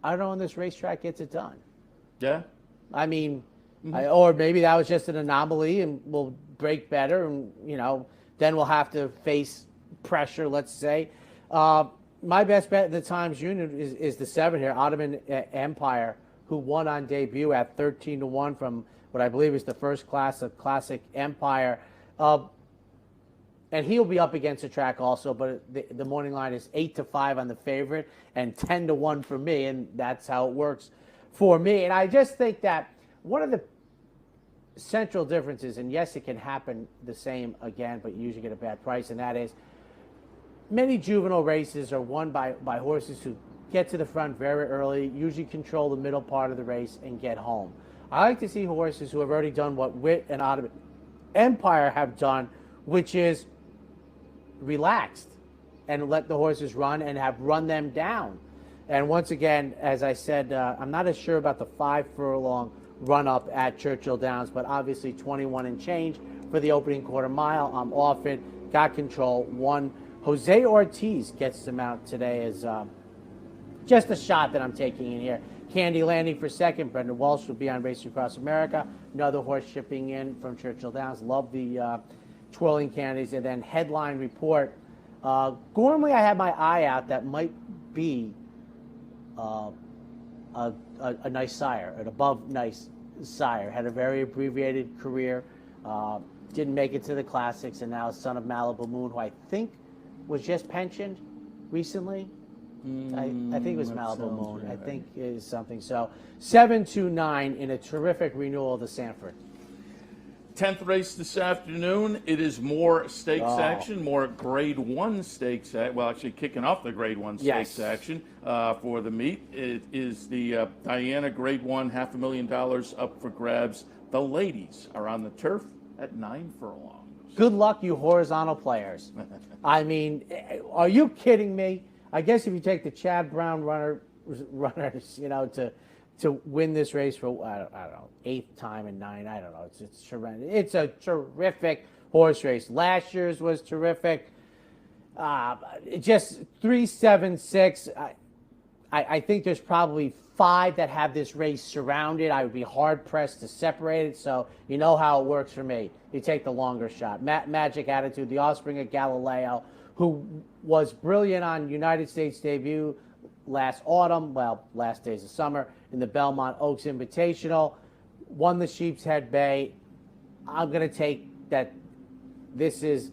I don't know when this racetrack gets it done. Yeah? I mean, or maybe that was just an anomaly and we'll break better, and, you know, then we'll have to face pressure, let's say. My best bet at the Times Junior is the 7 here, Ottoman Empire, who won on debut at 13 to 1 from what I believe is the first class of Classic Empire. And he'll be up against the track also, but the morning line is 8 to 5 on the favorite and 10 to 1 for me, and that's how it works for me. And I just think that one of the central differences, and yes, it can happen the same again, but you usually get a bad price, and that is many juvenile races are won by horses who get to the front very early, usually control the middle part of the race, and get home. I like to see horses who have already done what Wit and Ottoman Empire have done, which is relaxed and let the horses run and have run them down. And once again, as I said, I'm not as sure about the 5 furlong run up at Churchill Downs, but obviously 21 and change for the opening quarter mile. I'm off it, got control, won. Jose Ortiz gets them out today as just a shot that I'm taking in here. Candy Landing for second. Brendan Walsh will be on Racing Across America. Another horse shipping in from Churchill Downs. Love the twirling candies. And then headline report. Gormley, I had my eye out. That might be a nice sire, an above nice sire. Had a very abbreviated career. Didn't make it to the classics, and now Son of Malibu Moon, who I think was just pensioned recently. I think it was Malibu Moon. Right. I think is something. So 7-2-9 in a terrific renewal of the Sanford. 10th race this afternoon. It is more stakes action, more Grade 1 stakes. Well, actually kicking off the Grade 1 stakes action for the meet. It is the Diana Grade 1, $500,000 up for grabs. The ladies are on the turf at 9 furlongs. Good luck, you horizontal players. I mean, are you kidding me? I guess if you take the Chad Brown runners, you know, to win this race for, I don't know, 8th time in 9, I don't know. It's horrendous. It's a terrific horse race. Last year's was terrific. Just 3, 7, 6. I think there's probably 5 that have this race surrounded. I would be hard-pressed to separate it, so you know how it works for me. You take the longer shot. Magic Attitude, the offspring of Galileo, who was brilliant on United States debut last autumn, well, last days of summer, in the Belmont Oaks Invitational, won the Sheep's Head Bay. I'm going to take that this is,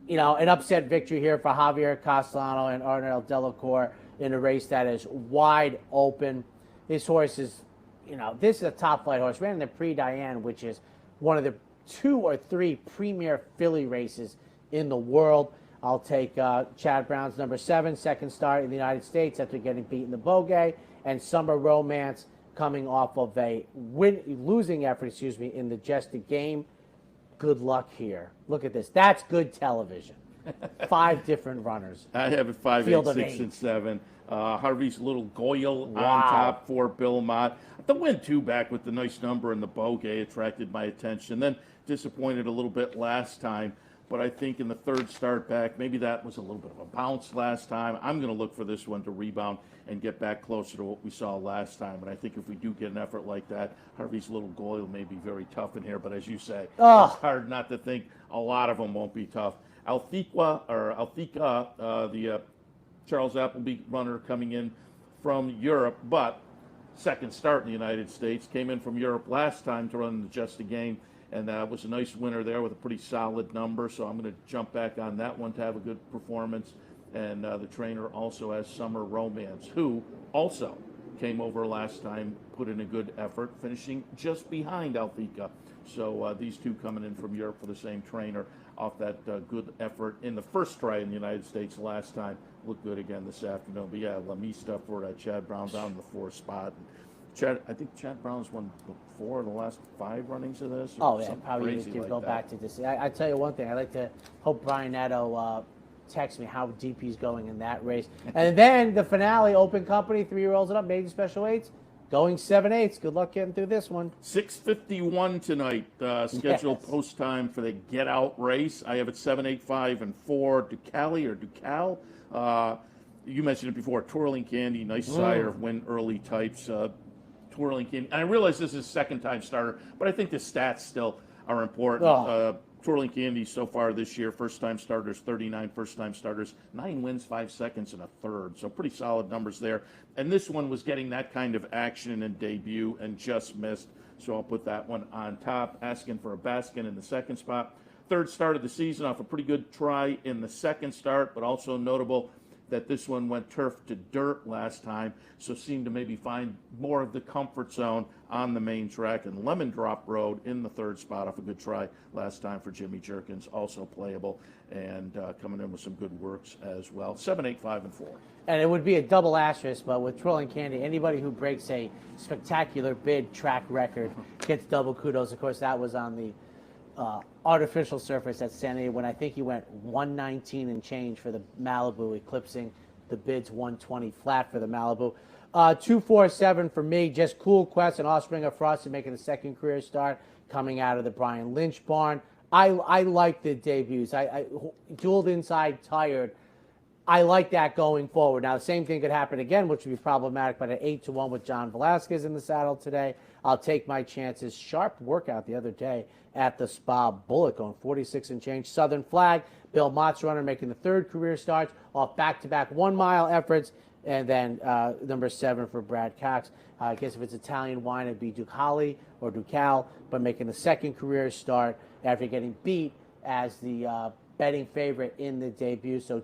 you know, an upset victory here for Javier Castellano and Arnel Delacour in a race that is wide open. This horse is, you know, this is a top flight horse. Ran in the Prix Diane, which is one of the 2 or 3 premier filly races in the world. I'll take Chad Brown's number 7, second start in the United States after getting beaten the Bogey, and Summer Romance coming off of a losing effort, in the Majestic Game. Good luck here. Look at this. That's good television. 5 different runners. I have it 5, 8, 6, and 7. Harvey's Little Goyle on top for Bill Mott. The win 2 back with the nice number in the Bogey attracted my attention. Then disappointed a little bit last time. But I think in the 3rd start back, maybe that was a little bit of a bounce last time. I'm going to look for this one to rebound and get back closer to what we saw last time. And I think if we do get an effort like that, Harvey's Little Goyle may be very tough in here. But as you say, it's hard not to think a lot of them won't be tough. Althika, the Charles Appleby runner coming in from Europe, but second start in the United States, came in from Europe last time to run the Just a Game. And was a nice winner there with a pretty solid number. So I'm going to jump back on that one to have a good performance. And the trainer also has Summer Romance, who also came over last time, put in a good effort, finishing just behind Althika. So these 2 coming in from Europe for the same trainer off that good effort in the first try in the United States last time. Looked good again this afternoon. But yeah, La Mista for Chad Brown down in the 4th spot. I think Chad Brown's won 4 of the last 5 runnings of this. Oh, yeah, probably you can go back to this. I tell you one thing, I like to hope Brian Netto texts me how deep he's going in that race. And then the finale, Open Company, 3 rolls it up, maiden special 8s, going 7/8. Good luck getting through this one. 6:51 tonight, scheduled post time for the Get Out race. I have it 7, 8, 5, and 4. Ducal. You mentioned it before, Twirling Candy, nice sire, win early types. Twirling Candy. And I realize this is a second-time starter, but I think the stats still are important. Twirling Candy so far this year, first-time starters, 39 first-time starters, 9 wins, 5 seconds, and a third. So pretty solid numbers there. And this one was getting that kind of action in debut and just missed. So I'll put that one on top. Asking for a Baskin in the 2nd spot. 3rd start of the season off a pretty good try in the 2nd start, but also notable that this one went turf to dirt last time, so seemed to maybe find more of the comfort zone on the main track. And Lemon Drop Road in the third spot off a good try last time for Jimmy Jerkins, also playable and coming in with some good works as well. 7, 8, 5, and 4. And it would be a double asterisk, but with Trolling Candy, anybody who breaks a spectacular bid track record gets double kudos. Of course, that was on the artificial surface at San Diego when I think he went 119 and change for the Malibu, eclipsing the bid's 120 flat for the Malibu. 247 for me, just Cool Quest and Offspring of Frosty making a second career start coming out of the Brian Lynch barn. I like the debuts. I dueled inside tired. I like that going forward. Now, the same thing could happen again, which would be problematic, but at 8-1 with John Velasquez in the saddle today, I'll take my chances. Sharp workout the other day at the Spa. Bullet going 46 and change. Southern Flag, Bill Mott's runner making the third career starts off back-to-back 1 mile efforts. And then number 7 for Brad Cox. I guess if it's Italian wine, it'd be Ducali or Ducal, but making the second career start after getting beat as the betting favorite in the debut. So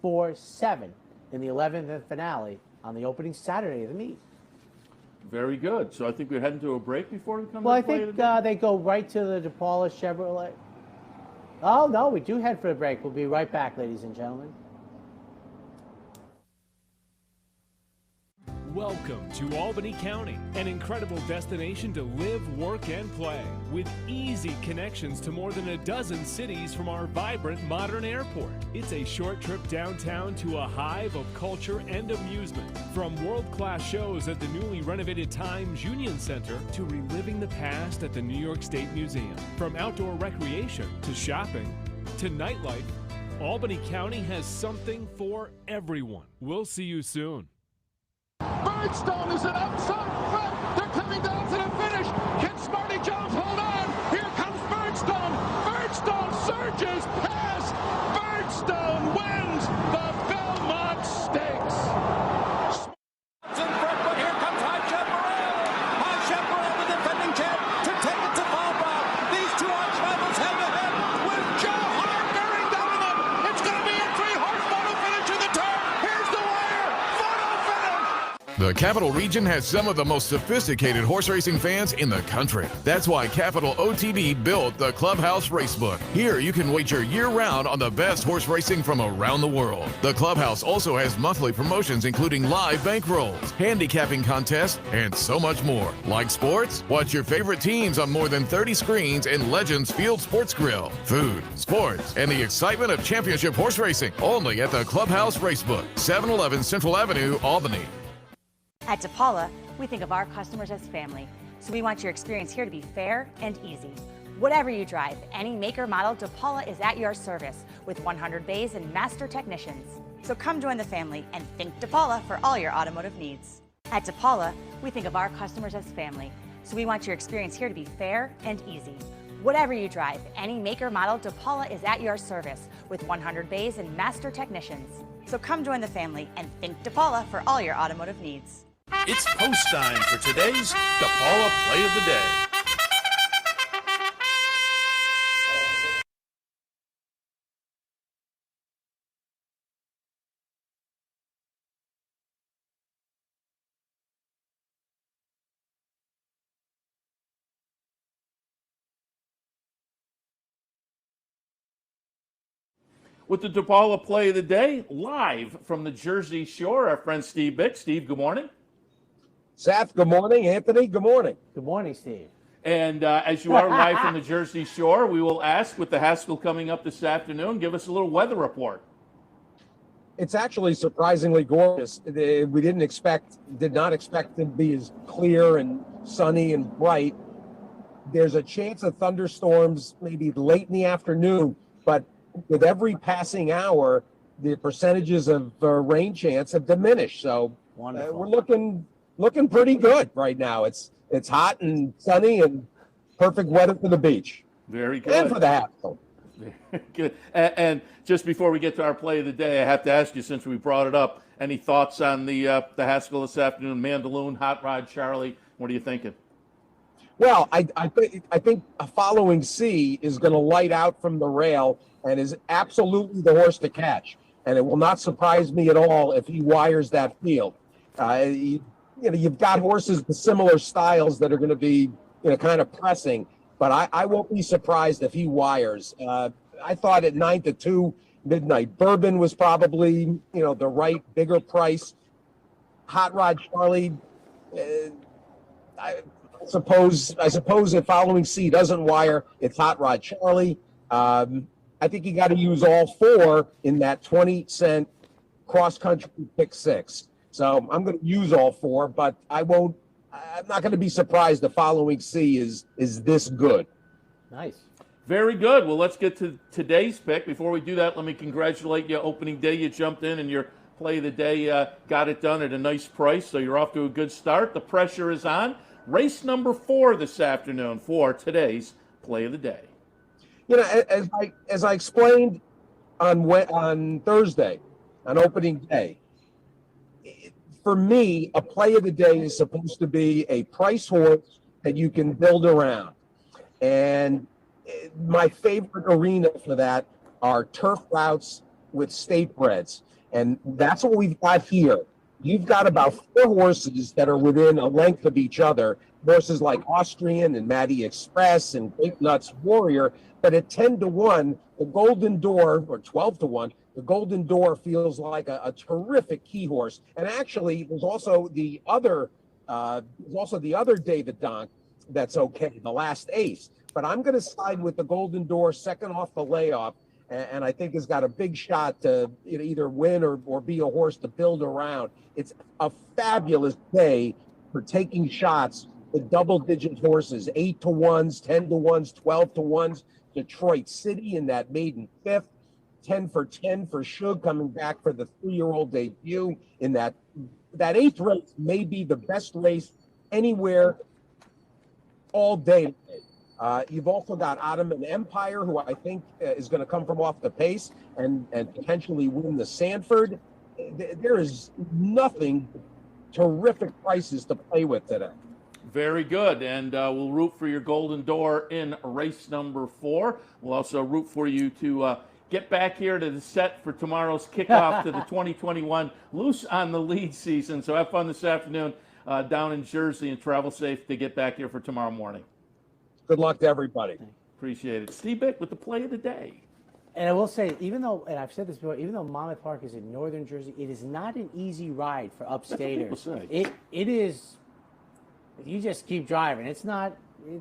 2-4-7 in the 11th finale on the opening Saturday of the meet. Very good. So I think we're heading to a break before we come Well, to I think they go right to the DePaula Chevrolet. Oh, no, we do head for the break. We'll be right back, ladies and gentlemen. Welcome to Albany County, an incredible destination to live, work, and play, with easy connections to more than a dozen cities from our vibrant modern airport. It's a short trip downtown to a hive of culture and amusement, from world-class shows at the newly renovated Times Union Center to reliving the past at the New York State Museum. From outdoor recreation to shopping to nightlife, Albany County has something for everyone. We'll see you soon. Birdstone is an outside front. They're coming down to the finish. Can Smarty Jones hold on? Here comes Birdstone. Birdstone surges past. Birdstone wins the Belmont Stakes. In front, but here comes High Chaparral. High Chaparral, the defending champ, to take it to Falbrough. These two arch rivals head to head with Joe Hart bearing down on them. It's going to be a 3-horse photo finish in the turn. Here's the wire. Photo finish. The Capital Region has some of the most sophisticated horse racing fans in the country. That's why Capital OTB built the Clubhouse Racebook. Here you can wager year-round on the best horse racing from around the world. The Clubhouse also has monthly promotions including live bankrolls, handicapping contests, and so much more. Like sports? Watch your favorite teams on more than 30 screens in Legends Field Sports Grill. Food, sports, and the excitement of championship horse racing. Only at the Clubhouse Racebook, 711 Central Avenue, Albany. At DePaula, we think of our customers as family, so we want your experience here to be fair and easy. Whatever you drive, any make or model, DePaula is at your service with 100 bays and master technicians. So come join the family and think DePaula for all your automotive needs. At DePaula, we think of our customers as family, so we want your experience here to be fair and easy. Whatever you drive, any make or model, DePaula is at your service with 100 bays and master technicians. So come join the family and think DePaula for all your automotive needs. It's post time for today's DePaula Play of the Day. With the DePaula Play of the Day, live from the Jersey Shore, our friend Steve Bick. Steve, good morning. Seth, good morning. Anthony, good morning. Good morning, Steve. And as you are live from the Jersey Shore, we will ask, with the Haskell coming up this afternoon, give us a little weather report. It's actually surprisingly gorgeous. We did not expect it to be as clear and sunny and bright. There's a chance of thunderstorms maybe late in the afternoon, but with every passing hour, the percentages of rain chance have diminished. So we're looking pretty good right now. It's hot and sunny and perfect weather for the beach. Very good. And for the Haskell. Good. And just before we get to our play of the day, I have to ask you, since we brought it up, any thoughts on the Haskell this afternoon? Mandaloon, Hot Rod, Charlie, what are you thinking? Well, I think a Following C is going to light out from the rail and is absolutely the horse to catch. and it will not surprise me at all if he wires that field. You've got horses with similar styles that are going to be, kind of pressing, but I won't be surprised if he wires. I thought at 9-2, Midnight Bourbon was probably, the right bigger price. Hot Rod Charlie, I suppose if Following C doesn't wire, it's Hot Rod Charlie. I think you got to use all 4 in that 20-cent cross-country pick 6. So I'm going to use all 4, but I'm not going to be surprised the Following C is this good. Nice. Very good. Well, let's get to today's pick. Before we do that, let me congratulate you. Opening day, you jumped in and your play of the day got it done at a nice price, so you're off to a good start. The pressure is on. Race number 4 this afternoon for today's play of the day. As I explained on Thursday, on opening day, for me, a play of the day is supposed to be a price horse that you can build around. And my favorite arena for that are turf routes with state breds. And that's what we've got here. You've got about 4 horses that are within a length of each other, horses like Austrian and Matty Express and Great Nuts Warrior. But at 10-1, the Golden Door, or 12-1, the Golden Door feels like a terrific key horse. And actually, there's also the other David Donk that's okay, the Last Ace. But I'm going to side with the Golden Door, second off the layoff, and I think has got a big shot to either win or be a horse to build around. It's a fabulous day for taking shots with double-digit horses, 8-1s, 10-1s, 12-1s. Detroit City in that maiden 5th, 10 for 10 for Shug coming back for the 3-year-old debut in that 8th race may be the best race anywhere all day. You've also got Ottoman Empire, who I think is going to come from off the pace and potentially win the Sanford. There is nothing terrific prices to play with today. Very good, and we'll root for your Golden Door in race number 4. We'll also root for you to get back here to the set for tomorrow's kickoff to the 2021 Loose on the Lead season. So have fun this afternoon down in Jersey and travel safe to get back here for tomorrow morning. Good luck to everybody. Appreciate it. Steve Bick with the play of the day. And I will say, even though, and I've said this before, even though Monmouth Park is in northern Jersey, it is not an easy ride for upstaters. It is. You just keep driving. It's not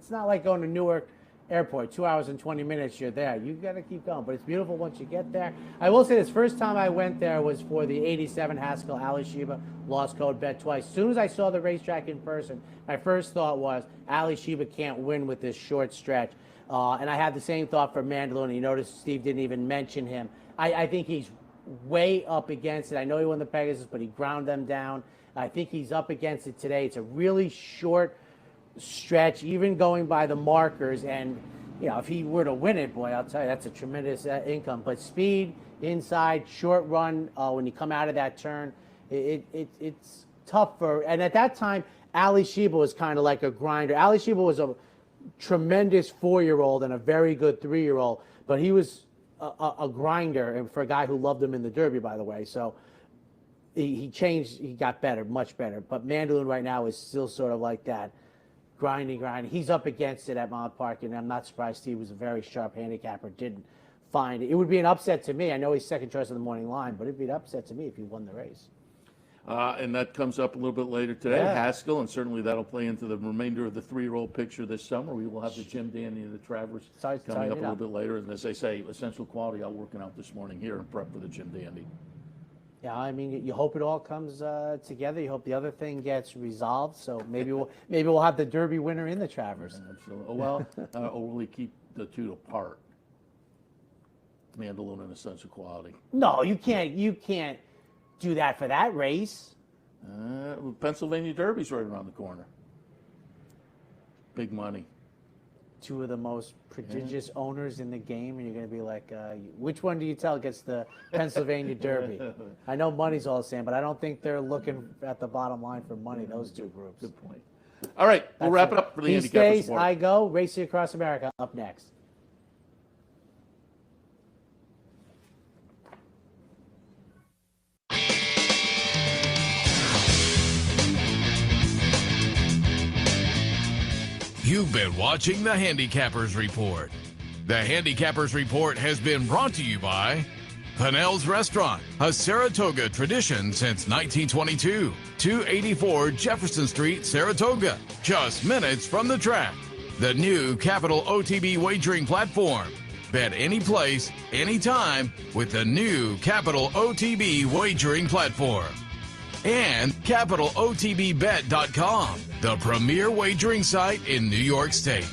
like going to Newark Airport. 2 hours and 20 minutes, you're there. You got to keep going, but it's beautiful once you get there. I will say this: first time I went there was for the '87 Haskell Ali Sheba lost code bet twice. As soon as I saw the racetrack in person, my first thought was Ali Sheba can't win with this short stretch. And I had the same thought for Mandaloon. You notice Steve didn't even mention him. I think he's way up against it. I know he won the Pegasus, but he ground them down. I think he's up against it today. It's a really short stretch, even going by the markers. And, if he were to win it, boy, I'll tell you, that's a tremendous income. But speed, inside, short run, when you come out of that turn, it's tough for. And at that time, Ali Sheba was kind of like a grinder. Ali Sheba was a tremendous 4-year-old and a very good 3-year-old, but he was a grinder, and for a guy who loved him in the Derby, by the way. So he changed, he got better, much better. But Mandaloon right now is still sort of like that, grinding. He's up against it at Monmouth Park, and I'm not surprised Steve was a very sharp handicapper, didn't find it. It would be an upset to me. I know he's second choice on the morning line, but it'd be an upset to me if he won the race. And that comes up a little bit later today, Haskell, and certainly that'll play into the remainder of the 3-year-old picture this summer. We will have the Jim Dandy and the Travers coming up a little bit later. And as they say, essential quality out working out this morning here in prep for the Jim Dandy. Yeah, I mean, you hope it all comes together. You hope the other thing gets resolved. So maybe we'll have the Derby winner in the Travers. Absolutely. Well, or will we keep the two apart? Mandaloon and essential quality. No, you can't do that for that race. Pennsylvania Derby's right around the corner. Big money. Two of the most prodigious owners in the game, and you're going to be like, which one do you tell gets the Pennsylvania Derby? I know money's all the same, but I don't think they're looking at the bottom line for money, those two groups. Good point. All right, we'll wrap it up for the He Handicapper stays, Sport. I go. Racing Across America up next. You've been watching the Handicappers Report. The Handicappers Report has been brought to you by Pinnell's Restaurant, a Saratoga tradition since 1922. 284 Jefferson Street, Saratoga, just minutes from the track. The new Capital OTB wagering platform. Bet any place, anytime with the new Capital OTB wagering platform. And CapitalOTBBet.com, the premier wagering site in New York State.